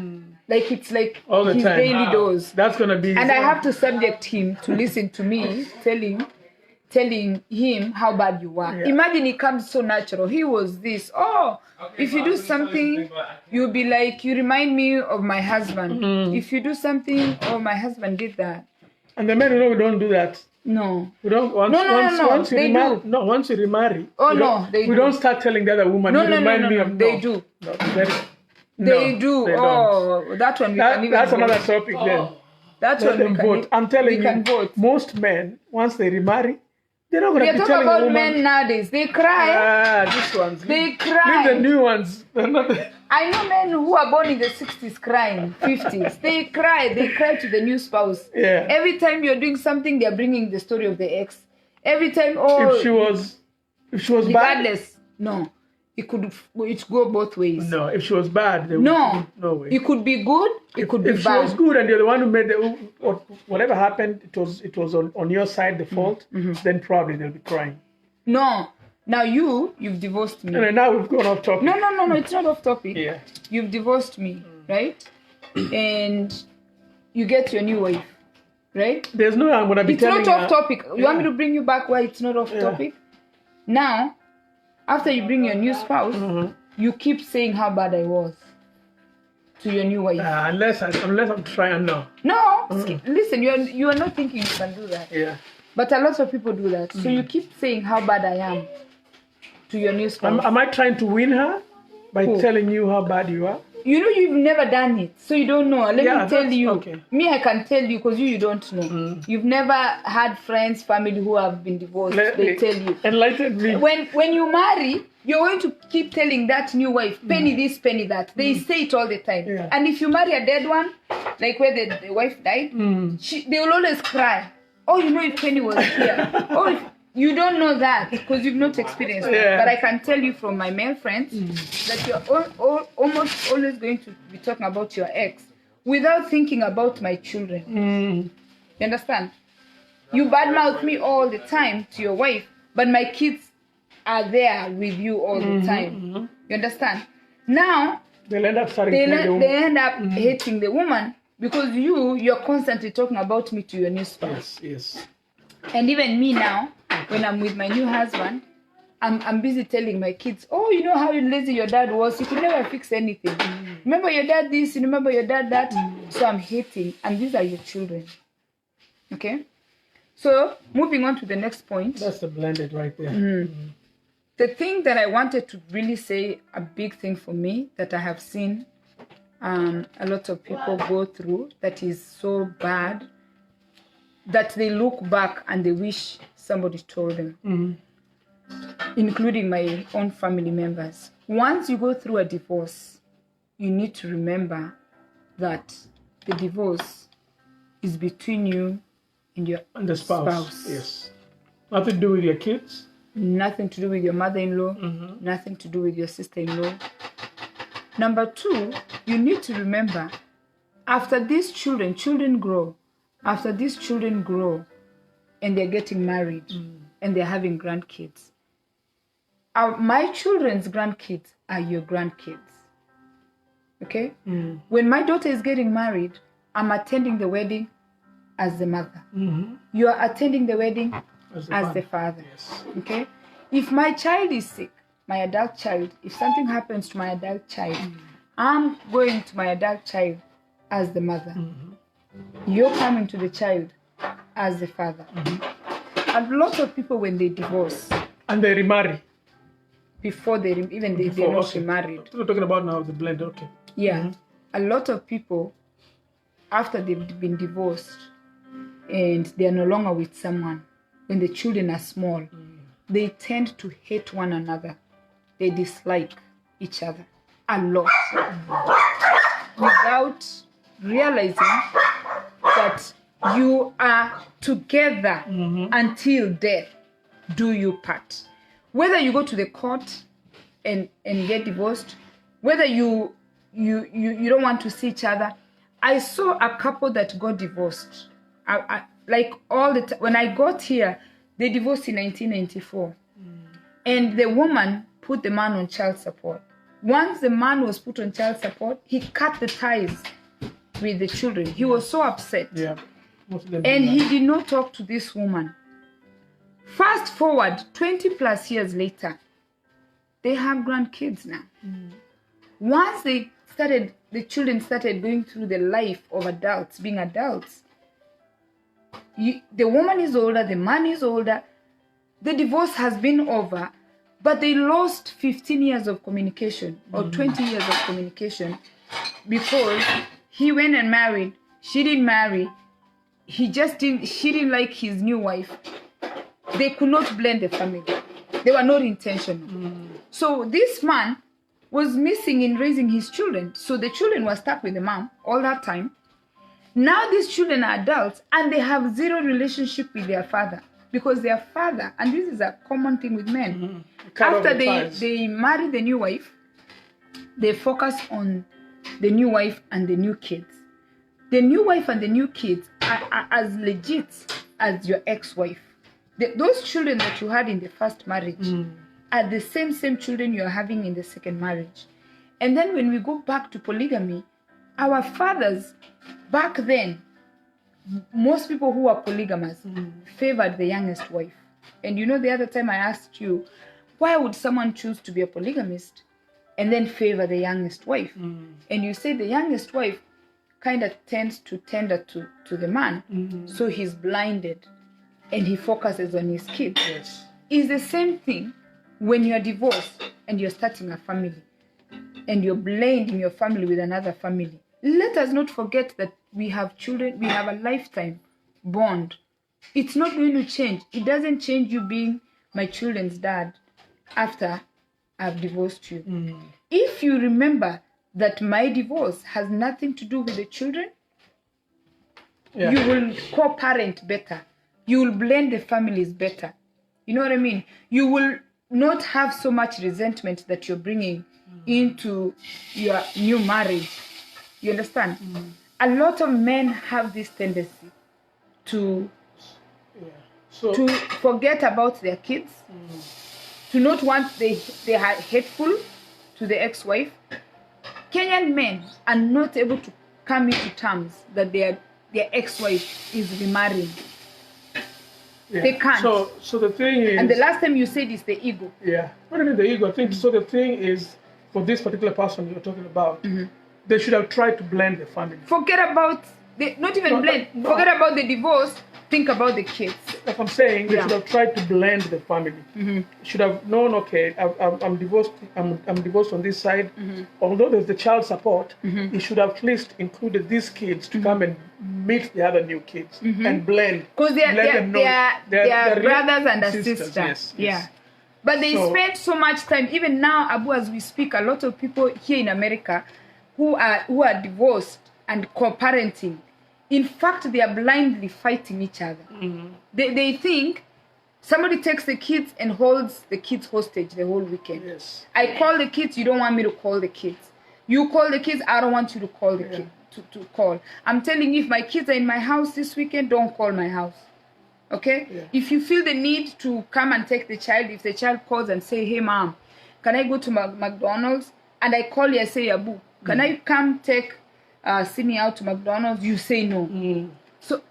Like it's like All the his time. daily dose. That's going to be... And I have to subject him to listen to me, telling him how bad you are. Yeah. Imagine it comes so natural. He was this. Oh, if you do something, you'll be like, you remind me of my husband. If you do something, oh, my husband did that. And the men, we don't do that. No. We don't. No. Once you They remarry, do. no. Once you remarry, Oh, we no, don't- they we do. don't start telling the other woman. No, you no, remind no, me no, of. they no. do. No, They do. They don't. Oh, that one we can even That's vote. another topic then. That Let one them we can, vote. I'm telling we you, can vote. most men, once they remarry, they're not going We to are be talking telling a about woman. men nowadays. They cry. These ones. They Leave cry. the new ones. They're not. I know men who are born in the 60s crying, 50s. They cry to the new spouse. Yeah. Every time you're doing something, they're bringing the story of the ex. Every time, oh, If she was bad. regardless, no. It could go both ways. No, if she was bad, they No. no way. It could be good, it could be If she was bad. good and you're the one who made or whatever happened, it was on your side the fault, then probably they'll be crying. No. Now you've divorced me. And now we've gone off topic. No, it's not off topic. Yeah. You've divorced me, right? And you get your new wife, right? There's no way I'm gonna be It's telling not off her- topic. You want me to bring you back why it's not off topic? Now, after you bring your new spouse, you keep saying how bad I was to your new wife. unless I'm trying, no. No, listen, you are not thinking you can do that. Yeah. But a lot of people do that. So you keep saying how bad I am to your new spouse. Am I trying to win her by Who? telling you how bad you are? You know you've never done it, so you don't know. Let Yeah, me tell that's you. okay. Me, I can tell you because you don't know. You've never had friends, family who have been divorced. They tell you. Enlighten me. When you marry, you're going to keep telling that new wife, penny this, penny that. They say it all the time. Yeah. And if you marry a dead one, like where the wife died, they will always cry. Oh, you know if Penny was here. Oh, if, you don't know that because you've not experienced that. But I can tell you from my male friends that you're almost always going to be talking about your ex without thinking about my children. You understand? You badmouth me all the time to your wife, but my kids are there with you all the time. You understand? Now, They'll end up starting they end up hating the woman because you're constantly talking about me to your new spouse. Yes. And even me now, when I'm with my new husband, I'm busy telling my kids, oh, you know how lazy your dad was? He could never fix anything. Remember your dad this, remember your dad that? So I'm hating, and these are your children. Okay? So, moving on to the next point. That's the blended right there. The thing that I wanted to really say, a big thing for me that I have seen a lot of people go through that is so bad that they look back and they wish somebody told them, including my own family members. Once you go through a divorce, you need to remember that the divorce is between you and your And the spouse. Yes. Nothing to do with your kids. Nothing to do with your mother-in-law, nothing to do with your sister-in-law. Number two, you need to remember, after these children grow, after these children grow and they're getting married and they're having grandkids, my children's grandkids are your grandkids. Okay? When my daughter is getting married, I'm attending the wedding as the mother. You are attending the wedding as the father. Yes. Okay? If my child is sick, my adult child, if something happens to my adult child, I'm going to my adult child as the mother. You're coming to the child as the father. A lot of people, when they divorce, And they remarry. before they're not remarried. We're talking about now the blend. Okay. Yeah. A lot of people, after they've been divorced and they're no longer with someone, when the children are small, they tend to hate one another. They dislike each other a lot without realizing that you are together until death do you part. Whether you go to the court and get divorced, whether you don't want to see each other. I saw a couple that got divorced. Like all the time. When I got here, they divorced in 1994. And the woman put the man on child support. Once the man was put on child support, he cut the ties with the children. He was so upset. Yeah. Most of them And do he that. did not talk to this woman. Fast forward 20 plus years later, they have grandkids now. Once the children started going through the life of adults, being adults, the woman is older, the man is older, the divorce has been over, but they lost 15 years of communication or 20 years of communication because he went and married, she didn't marry, she didn't like his new wife. They could not blend the family. They were not intentional. So this man was missing in raising his children. So the children were stuck with the mom all that time. Now these children are adults and they have zero relationship with their father because their father, and this is a common thing with men, after they marry the new wife, they focus on the new wife and the new kids. The new wife and the new kids are as legit as your ex-wife. Those children that you had in the first marriage are the same children you're having in the second marriage. And then when we go back to polygamy, our fathers back then, most people who are polygamous favored the youngest wife. And you know, the other time I asked you, why would someone choose to be a polygamist and then favor the youngest wife? And you say the youngest wife kind of tends to tender to the man, so he's blinded and he focuses on his kids. Yes. It's the same thing when you're divorced and you're starting a family and you're blending your family with another family. Let us not forget that we have children, we have a lifetime bond. It's not going to change. It doesn't change you being my children's dad after I've divorced you. If you remember that my divorce has nothing to do with the children, Yeah. you will co-parent better. You will blend the families better. You know what I mean? You will not have so much resentment that you're bringing into your new marriage. You understand? A lot of men have this tendency to Yeah. So to forget about their kids, to not want they are hateful to the ex-wife. Kenyan men are not able to come into terms that their ex-wife is remarrying. yeah. They can't. So the thing is, And the last time you said is the ego. yeah, not even the ego. I think so. The thing is, for this particular person you're talking about, they should have tried to blend the family. Forget about not even No, blend. no. Forget about the divorce. Think about the kids. Like I'm saying, they Yeah. should have tried to blend the family. Should have known, okay, I'm divorced. I'm divorced on this side. Although there's the child support, it should have at least included these kids to come and meet the other new kids and blend. Because Let them know they're real brothers and a sisters, sister. yes, Yeah. yes. But they So- spend so much time. Even now, Abu, as we speak, a lot of people here in America who are divorced and co-parenting, in fact, they are blindly fighting each other. They think somebody takes the kids and holds the kids hostage the whole weekend. Yes. I call the kids, you don't want me to call the kids. You call the kids, I don't want you to call the kid to call. I'm telling you, if my kids are in my house this weekend, don't call my house. Okay? Yeah. If you feel the need to come and take the child, if the child calls and say, hey mom, can I go to McDonald's? And I call you and say, Abu, can I come take Sydney out to McDonald's? You say no. So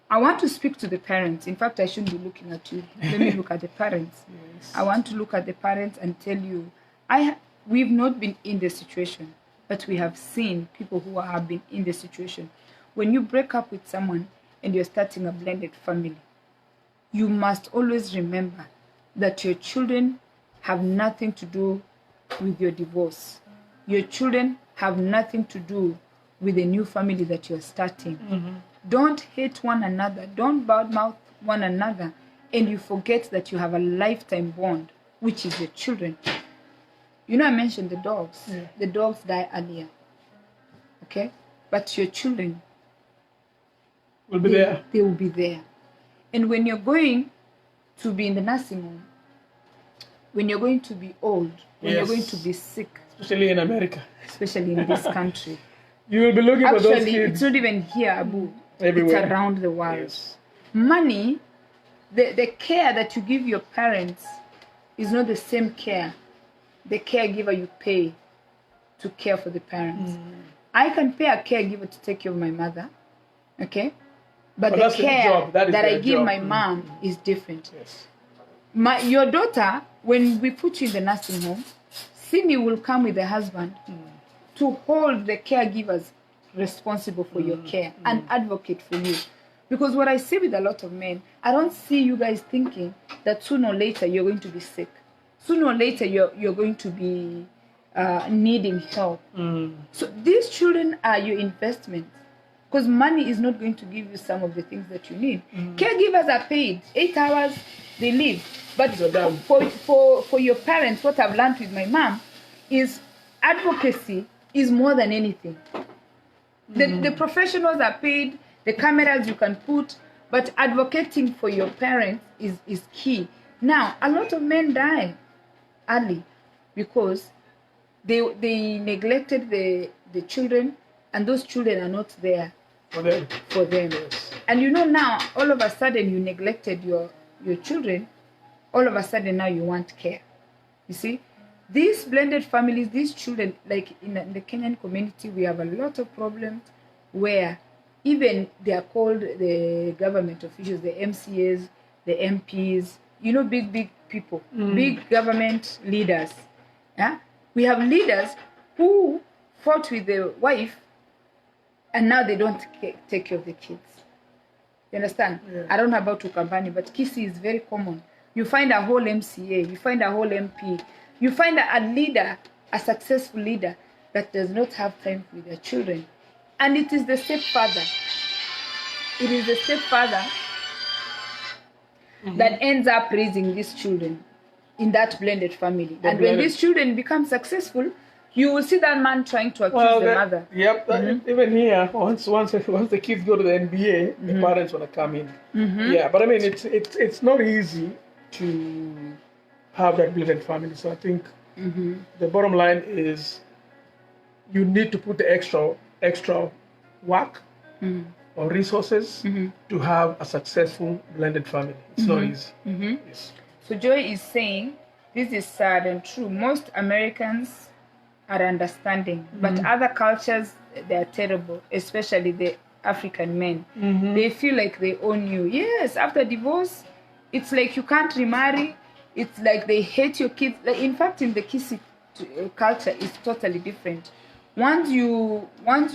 I want to speak to the parents. In fact, I shouldn't be looking at you. Let me look at the parents. Yes. I want to look at the parents and tell you, we've not been in the situation, but we have seen people who have been in the situation. When you break up with someone and you're starting a blended family, you must always remember that your children have nothing to do with your divorce. Your children have nothing to do with the new family that you're starting. Don't hate one another. Don't badmouth one another. And you forget that you have a lifetime bond, which is your children. You know, I mentioned the dogs. Yeah. The dogs die earlier. Okay? But your children, We'll be there. they will be there. And when you're going to be in the nursing home, when you're going to be old, when you're Yes. going to be sick, Especially in America. especially in this country. You will be looking for those Actually, kids it's not even here, Abu. everywhere. It's around the world. Yes. Money, the care that you give your parents is not the same care the caregiver you pay to care for the parents. I can pay a caregiver to take care of my mother, okay? But the that's their care job. That is that I their give job. my mom is different. Yes. Your daughter, when we put you in the nursing home, Cindy will come with the husband to hold the caregivers responsible for your care and advocate for you. Because what I see with a lot of men, I don't see you guys thinking that sooner or later you're going to be sick. Sooner or later you're going to be needing help. So these children are your investment. Because money is not going to give you some of the things that you need. Caregivers are paid 8 hours, they leave. But These are done. for your parents, what I've learned with my mom is advocacy is more than anything. The professionals are paid, the cameras you can put, but advocating for your parents is key. Now, a lot of men die early because they neglected the children, and those children are not there For them. for them. Yes. And you know now, all of a sudden you neglected your children, all of a sudden now you want care. You see? These blended families, these children, like in the Kenyan community, we have a lot of problems where even they are called the government officials, the MCAs, the MPs, you know, big people, big government leaders. Yeah? We have leaders who fought with the wife and now they don't take care of the kids. You understand? Yeah. I don't know about Ukambani, but Kisii is very common. You find a whole MCA, you find a whole MP, you find a leader, a successful leader that does not have time with their children. And it is the stepfather. It is the stepfather that ends up raising these children in that blended family. And when these children become successful, you will see that man trying to accuse the mother. Yep. Even here, once the kids go to the NBA, the parents want to come in. Yeah, but I mean, it's not easy to have that blended family. So I think the bottom line is you need to put the extra work or resources to have a successful blended family. It's not easy. Yes. So Joy is saying this is sad and true. Most Americans are understanding, but other cultures, they are terrible, especially the African men. They feel like they own you. Yes, after divorce, it's like you can't remarry. It's like they hate your kids. Like, in fact, in the Kisii culture, it's totally different. Once you are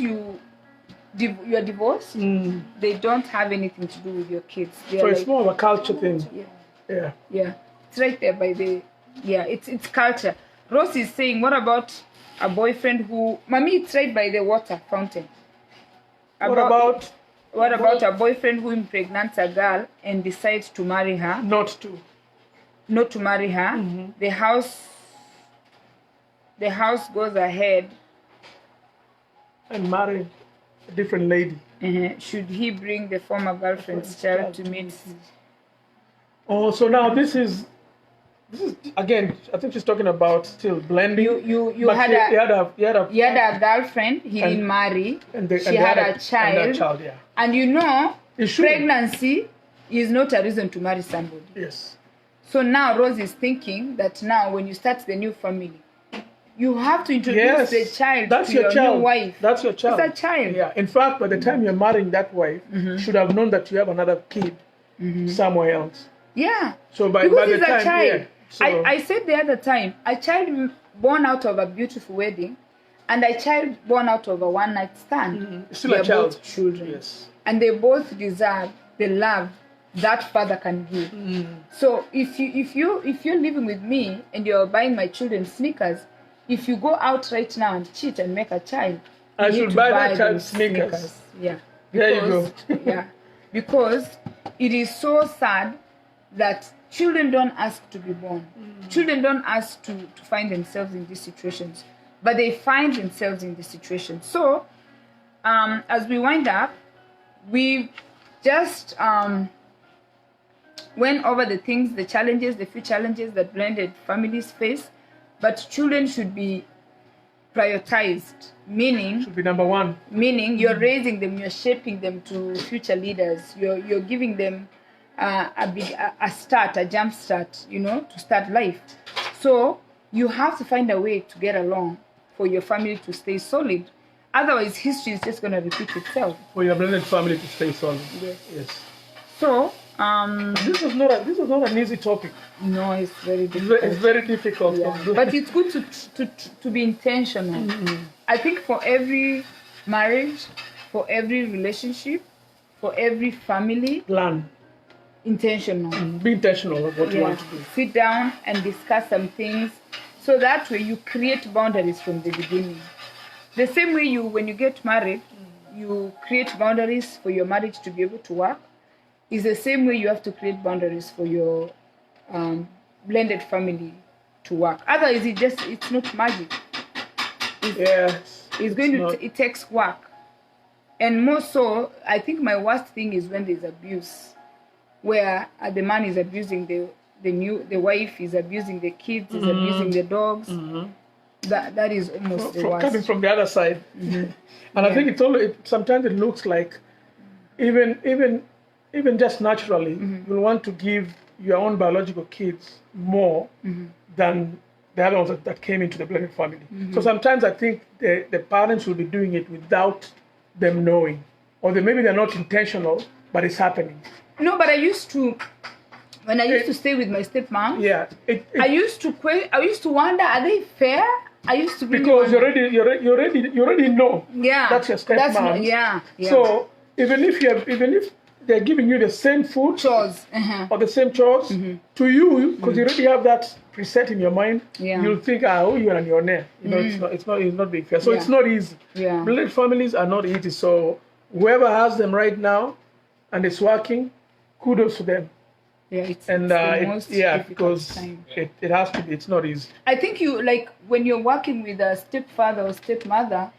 divorced, they don't have anything to do with your kids. So it's more of a culture thing. Yeah. It's right there by the. Yeah, it's culture. Rose is saying, what about a boyfriend who, Mommy, it's right by the water fountain. What about a boyfriend who impregnates a girl and decides to marry her? Not to marry her. The house goes ahead and marry a different lady. Should he bring the former girlfriend's child to meet? Oh, so now this is again. I think she's talking about still blending. You had a girlfriend. He didn't marry. She had a child. And you know, pregnancy is not a reason to marry somebody. Yes. So now Rose is thinking that now when you start the new family, you have to introduce the child to your new wife. That's your child. It's a child. Yeah. In fact, by the time you're marrying that wife, you should have known that you have another kid somewhere else. Yeah. So by the time, a child. Yeah, so I said the other time, a child born out of a beautiful wedding and a child born out of a one-night stand. Still a child. Both children. Yes. And they both deserve the love that father can give. So if you're living with me and you're buying my children sneakers, if you go out right now and cheat and make a child, I should buy that child sneakers. Yeah. There you go. Yeah. Because it is so sad that children don't ask to be born. Children don't ask to find themselves in these situations, but they find themselves in this situation. So, as we wind up, we've just went over the things, the challenges, the few challenges that blended families face, but children should be prioritized, meaning should be number one. Meaning you're raising them, you're shaping them to future leaders. You're giving them a start, a jump start, to start life. So you have to find a way to get along for your family to stay solid. Otherwise, history is just going to repeat itself. For your blended family to stay solid. Yes. So this was not an easy topic. No, it's very difficult. It's very difficult. Yeah. But it's good to be intentional. I think for every marriage, for every relationship, for every family, plan. Intentional. Be intentional of what you want to do. Sit down and discuss some things, so that way you create boundaries from the beginning. The same way when you get married, you create boundaries for your marriage to be able to work. Is the same way you have to create boundaries for your blended family to work. Otherwise, it's not magic. It takes work, and more so, I think my worst thing is when there's abuse, where the man is abusing the wife is abusing the kids, is abusing the dogs. That is almost the worst. Coming from the other side, and I think sometimes it looks like even just naturally, you want to give your own biological kids more than the other ones that came into the blended family. So sometimes I think the parents will be doing it without them knowing, or maybe they're not intentional, but it's happening. No, but when I used to stay with my stepmom, I used to wonder, are they fair? I used to because you already know. Yeah, that's your stepmom. Yeah. So even if they're giving you the same food Chores. or the same chores to you, because you already have that preset in your mind. Yeah. You'll think, oh, you're on your neck. You know, it's not being fair. So it's Yeah. not easy. Yeah. Blended families are not easy. So whoever has them right now and it's working, kudos to them. Yeah, it's And the most difficult because time. it has to be. It's not easy. I think you, like, when you're working with a stepfather or stepmother,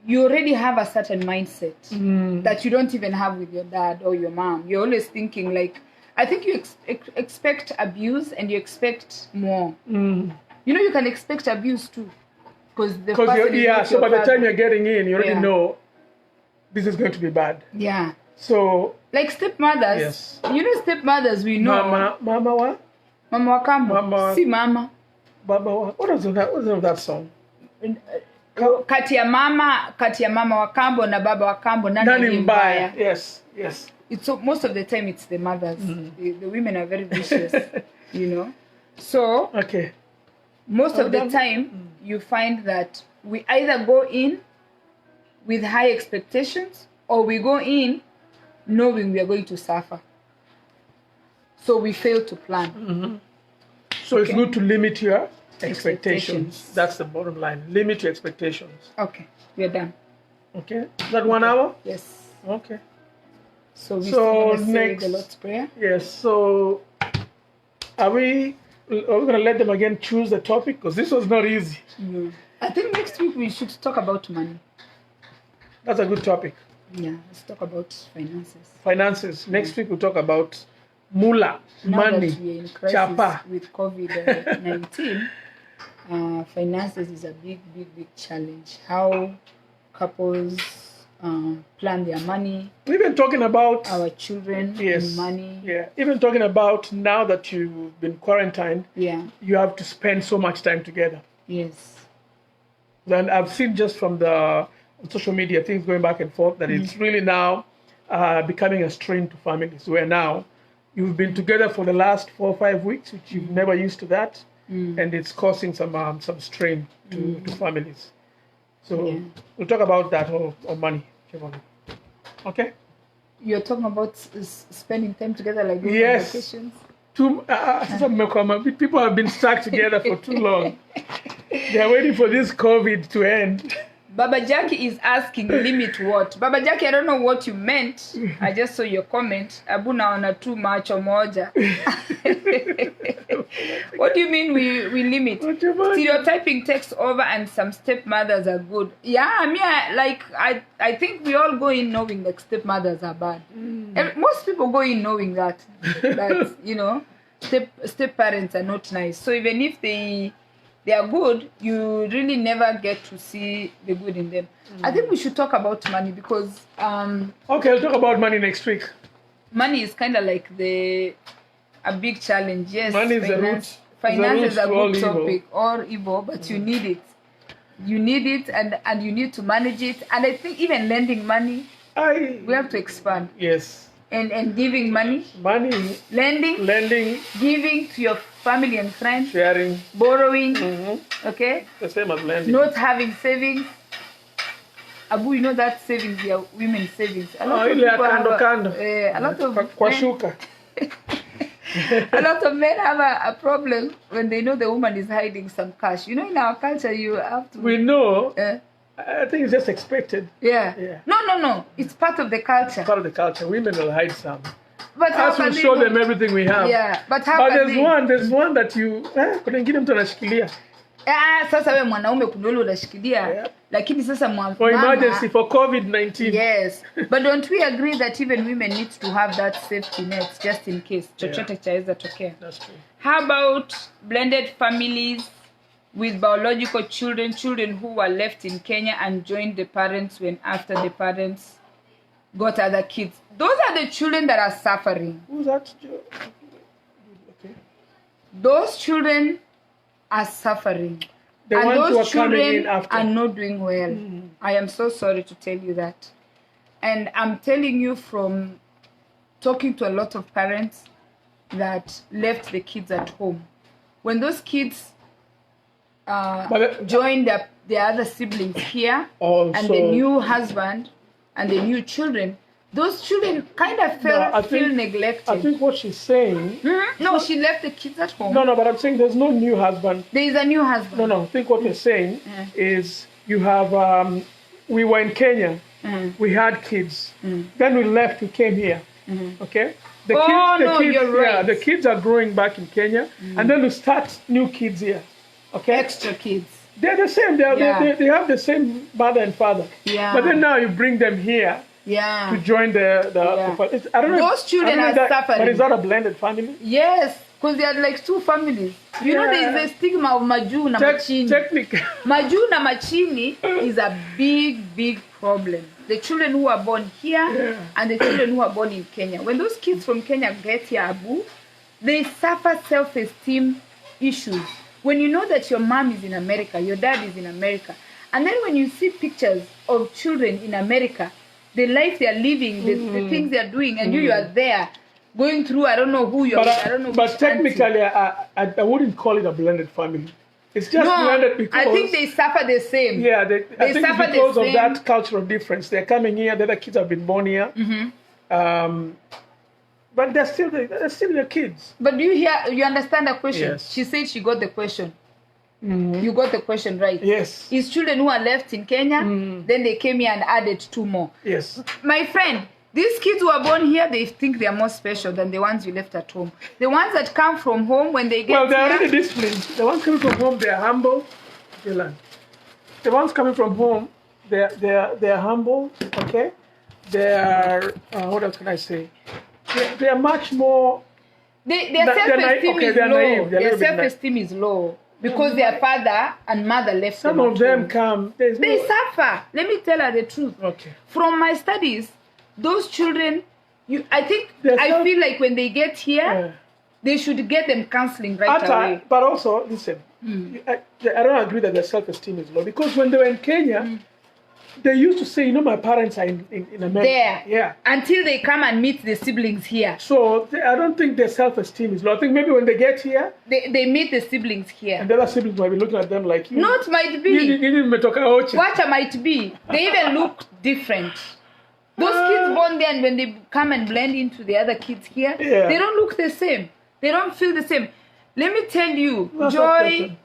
you already have a certain mindset that you don't even have with your dad or your mom. You're always thinking, like, I think you expect abuse and you expect more. You know, you can expect abuse too. Because the person is not so your by the time father. you're getting in, you already Yeah. know this is going to be bad. Yeah. So Like stepmothers. Yes. You know, stepmothers, we know. Mama what? Mama Wakambo. Mama- Si mama. Baba what? What was that song? Kati ya mama Wakambo na baba Wakambo, nani Nani ni mbaya? mbaya? Yes, yes. It's so, most of the time it's the mothers. The women are very vicious, you know. So Okay. most of the time you find that we either go in with high expectations or we go in knowing we are going to suffer. So we fail to plan. So it's Okay. good to limit your expectations. Expectations. That's the bottom line. Limit your expectations. Okay, we are done. Okay. Is that 1 hour? Yes. Okay. So we So still gonna say next- the Lord's Prayer. Yes. So are we gonna let them again choose the topic? Because this was not easy. I think next week we should talk about money. That's a good topic. Yeah, let's talk about finances. Finances. Next week we'll talk about mula, Now money, that we're in crisis chapa. with COVID-19, finances is a big challenge. How couples plan their money, We've been talking about our children, yes, and money. yeah. Even talking about now that you've been quarantined, Yeah, you have to spend so much time together. yes. And I've seen just from the social media things going back and forth that it's really now becoming a strain to families. Where now you've been together for the last 4 or 5 weeks, which you've never used to that, and it's causing some strain to families. So Yeah. we'll talk about that or money. Shivani. Okay. You're talking about spending time together, like going on Yes. vacations. People have been stuck together for too long. They are waiting for this COVID to end. Baba Jackie is asking, limit what? Baba Jackie, I don't know what you meant. I just saw your comment. Abu naona too much or moja. What do you mean we limit? What do you mean? Stereotyping takes over and some stepmothers are good. Yeah, I mean, I think we all go in knowing that stepmothers are bad. And most people go in knowing that you know, step parents are not nice. So even if they are good, you really never get to see the good in them. I think we should talk about money because Okay, I'll talk about money next week. money is kind of like a big challenge. Yes, Money is the root. Finance is a to all good evil. topic or evil, but you need it. You need it, and you need to manage it. And I think even lending money, we have to expand. Yes. And giving money, Money, lending, giving to your family and friends, sharing, borrowing, okay? the same as lending. Not having savings. Abu, you know that savings, yeah, women's savings. A lot of ile ya people have kando. a lot of Kwa men- shuka. a lot of men have a problem when they know the woman is hiding some cash. You know, in our culture, you have to. We know. Uh, I think it's just expected. yeah. Yeah. No. It's part of the culture. Part of the culture. Women will hide some. But how Us can will they show know? them everything we have. Yeah, but how But can there's one that you kuna ingine mtu anashikilia. sasa wewe mwanaume kuna ule unashikilia, Yeah. lakini sasa For mama. emergency, for COVID-19. Yes, but don't we agree that even women need to have that safety net just in case chochote chaweza tokea? That's true. How about blended families with biological children who were left in Kenya and joined the parents when after the parents got other kids? Those are the children that are suffering. Who's that? Okay. Those children are suffering. The And ones who are those coming in children after. are not doing well. I am so sorry to tell you that. And I'm telling you from talking to a lot of parents that left the kids at home. When those kids join their other siblings here Also, and the new husband and the new children, those children kind of feel neglected. I think what she's saying. No, she left the kids at home. No, but I'm saying there's no new husband. There is a new husband. No. I think what they're saying is you have. We were in Kenya. We had kids. Then we left. We came here. Okay. The kids, you're right. Yeah, the kids are growing back in Kenya, and then we start new kids here. Okay. Extra kids. They're the same. They have the same mother and father. Yeah. But then now you bring them here. Yeah. To join the I don't know. Those children are suffering. But is that a blended family? Yes, because they are like two families. You know, there is the stigma of Maju na Machini. Technically. Maju na Machini is a big problem. The children who are born here and the children who are born in Kenya. When those kids from Kenya get here, Abu, they suffer self-esteem issues. When you know that your mom is in America, your dad is in America, and then when you see pictures of children in America, the life they are living, the things they are doing, and you are there going through, I don't know who you are, I don't know. But technically, I wouldn't call it a blended family. It's just blended because I think they suffer the same. Yeah, I think suffer it's because the of same. that cultural difference. They're coming here. The other kids have been born here. But they're still their kids. But do you understand the question? Yes. She said she got the question. You got the question right. Yes. It's children who are left in Kenya, then they came here and added 2 more. Yes. My friend, these kids who are born here, they think they are more special than the ones you left at home. The ones that come from home, when they get they're here, already disciplined. The ones coming from home, they're humble. The ones coming from home, they're humble. Okay. They're what else can I say? They are much more. Their self-esteem is low. Naive. Their self-esteem is low because their father and mother left them. Some of them home. come. They suffer. Let me tell her the truth. Okay. From my studies, those children, I feel like when they get here, they should get them counseling right away. But also, listen, I don't agree that their self-esteem is low because when they were in Kenya, they used to say, my parents are in America. There. Yeah. Until they come and meet the siblings here. So I don't think their self-esteem is low. I think maybe when they get here, they meet the siblings here. And the other siblings might be looking at them like you. Not might be. What might be. They even look different. Those kids born there, and when they come and blend into the other kids here, they don't look the same. They don't feel the same. Let me tell you, Joy,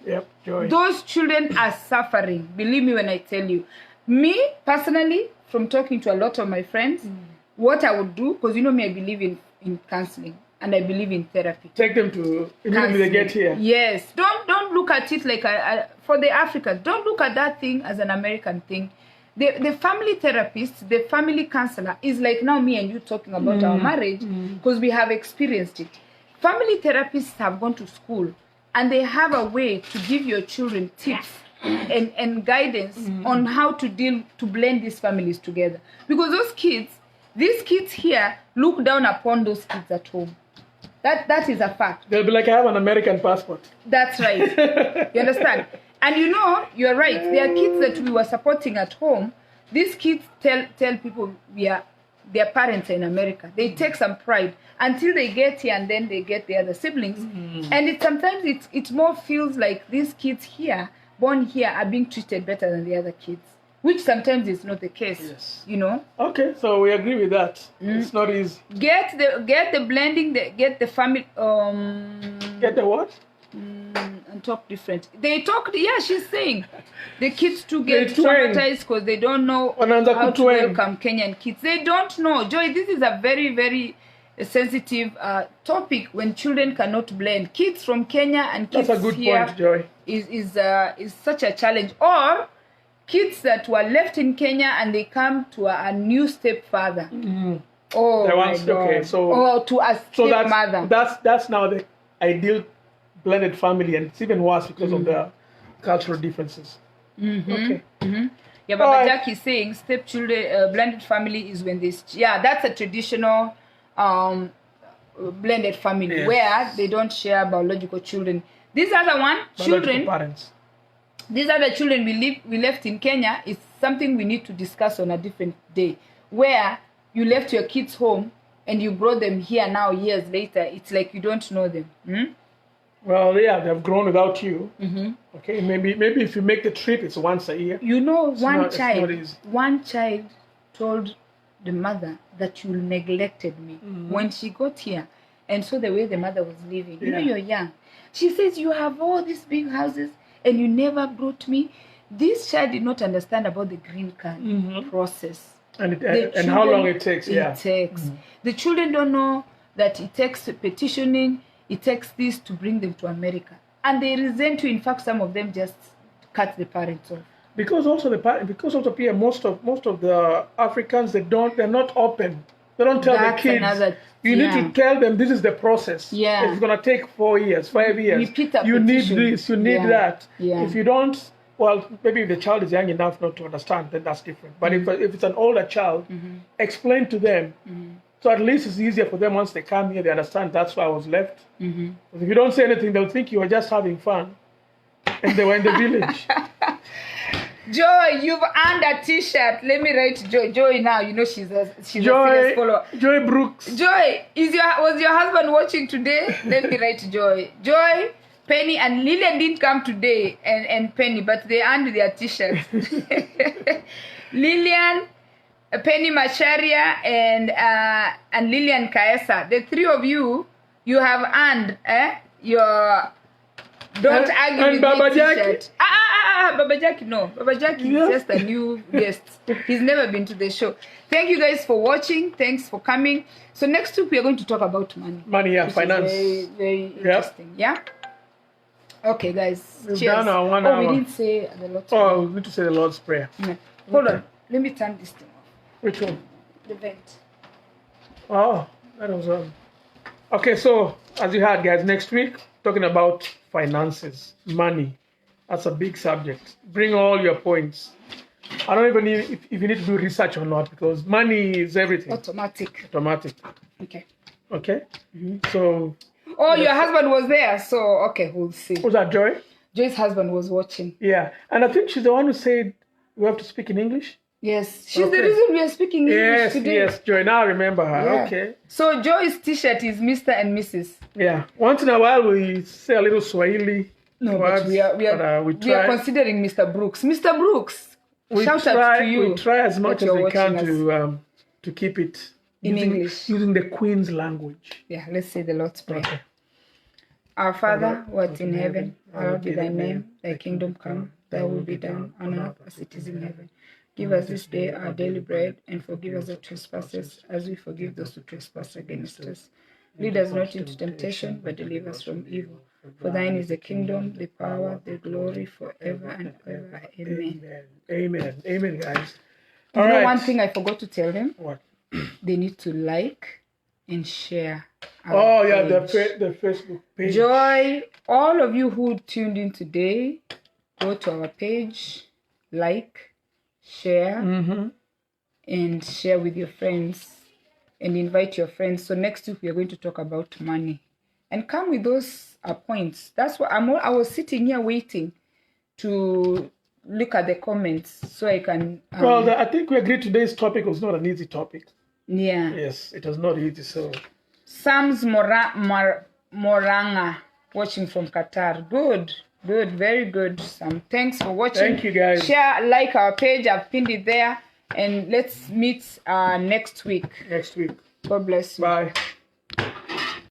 those children are suffering. Believe me when I tell you. Me, personally, from talking to a lot of my friends, what I would do, because me, I believe in counseling and I believe in therapy. Take them to immediately they get here. Yes. Don't look at it like for the Africans. Don't look at that thing as an American thing. The family therapist, the family counselor is like now me and you talking about our marriage because we have experienced it. Family therapists have gone to school and they have a way to give your children tips and guidance on how to blend these families together. Because these kids here look down upon those kids at home. That is a fact. They'll be like, I have an American passport. That's right. You understand? And you're right. There are kids that we were supporting at home. These kids tell people their parents are in America. They take some pride until they get here and then they get the other siblings. And sometimes it more feels like these kids here, born here, are being treated better than the other kids. Which sometimes is not the case, Okay, so we agree with that. It's not easy. Get the blending, get the family. Get the what? And talk different. They talk. Yeah, she's saying the kids too get traumatized because they don't know how to welcome Kenyan kids. They don't know. Joy, this is a very, very sensitive topic when children cannot blend. Kids from Kenya and kids That's a good here point, Joy. Is such a challenge. Or kids that were left in Kenya and they come to a new stepfather. Oh my God. Okay, or to a stepmother. That's now the ideal blended family, and it's even worse because of the cultural differences. Okay. Yeah, but Jack is saying stepchildren, blended family is when that's a traditional blended family where they don't share biological children. This other one, parents. These other children we left in Kenya is something we need to discuss on a different day. Where you left your kids home and you brought them here now years later, it's like you don't know them. Well, yeah, they've grown without you. Okay, maybe if you make the trip, it's once a year. One child told the mother that you neglected me when she got here and saw the way the mother was living. You know, you're young. She says, you have all these big houses and you never brought me. This child did not understand about the green card process. And how long it takes. It takes. The children don't know that it takes petitioning, it takes this to bring them to America. And they resent you. In fact, some of them just cut the parents off. Because also Pia, most of the Africans, they're not open. They don't tell the kids. You need to tell them this is the process. Yeah. It's gonna take 4 years, 5 years. You need this, you need that. Yeah. If you don't, well, maybe if the child is young enough not to understand, then that's different. But if it's an older child, explain to them. So at least it's easier for them once they come here, they understand that's why I was left. If you don't say anything, they'll think you were just having fun. And they were in the village. Joy, you've earned a t-shirt. Let me write Joy. Joy now, you know she's a serious follower. Joy Brooks. Joy, was your husband watching today? Let me write Joy. Joy, Penny, and Lillian didn't come today, and Penny, but they earned their t-shirts. Lillian, Penny Macharia, and Lillian Kaesa. The three of you have earned your... Don't argue with Baba Jackie. Baba Jackie, no. Baba Jackie is just a new guest. He's never been to the show. Thank you guys for watching. Thanks for coming. So next week we are going to talk about money. Money, finance. Very, very interesting. Yeah? Okay, guys. We've cheers. Done our 1 hour. We didn't say the Lord's Prayer. We need to say the Lord's Prayer. No. Hold on. Let me turn this thing off. Which one? The vent. Oh, that was okay, so as you heard, guys, next week talking about finances, money. That's a big subject. Bring all your points. I don't even know if you need to do research or not, because money is everything. Automatic. Okay. So. Oh, your husband was there, so okay, we'll see. Was that Joy? Joy's husband was watching. Yeah, and I think she's the one who said we have to speak in English. Yes, she's the reason we are speaking English today. Yes, Joy. Now I remember her. Yeah. Okay. So Joy's t-shirt is Mr. and Mrs. Yeah. Once in a while we say a little Swahili. No, but we are considering Mr. Brooks. Mr. Brooks, shout out to you. We try as much as we can to keep it in English, using the Queen's language. Yeah. Let's say the Lord's Prayer. Okay. Our Father, who art in heaven, hallowed be thy name. Thy kingdom come. Thy will be done on earth as it is in heaven. Give us this day our daily bread, and forgive us our trespasses, as we forgive those who trespass against us. Lead us not into temptation, but deliver us from evil. For thine is the kingdom, the power, the glory, forever and ever. Amen. Amen, guys. You know one thing I forgot to tell them? What? They need to like and share our page. The Facebook page. Joy, all of you who tuned in today, go to our page, like, share, and share with your friends, and invite your friends. So next week we are going to talk about money, and come with those points. That's what I was sitting here waiting to look at the comments so I can. I think we agreed today's topic was not an easy topic. Yeah. Yes, it was not easy. So. Sam's Moranga watching from Qatar. Good, very good, Sam. Thanks for watching. Thank you, guys. Share, like our page. I've pinned it there. And let's meet next week. God bless you. Bye.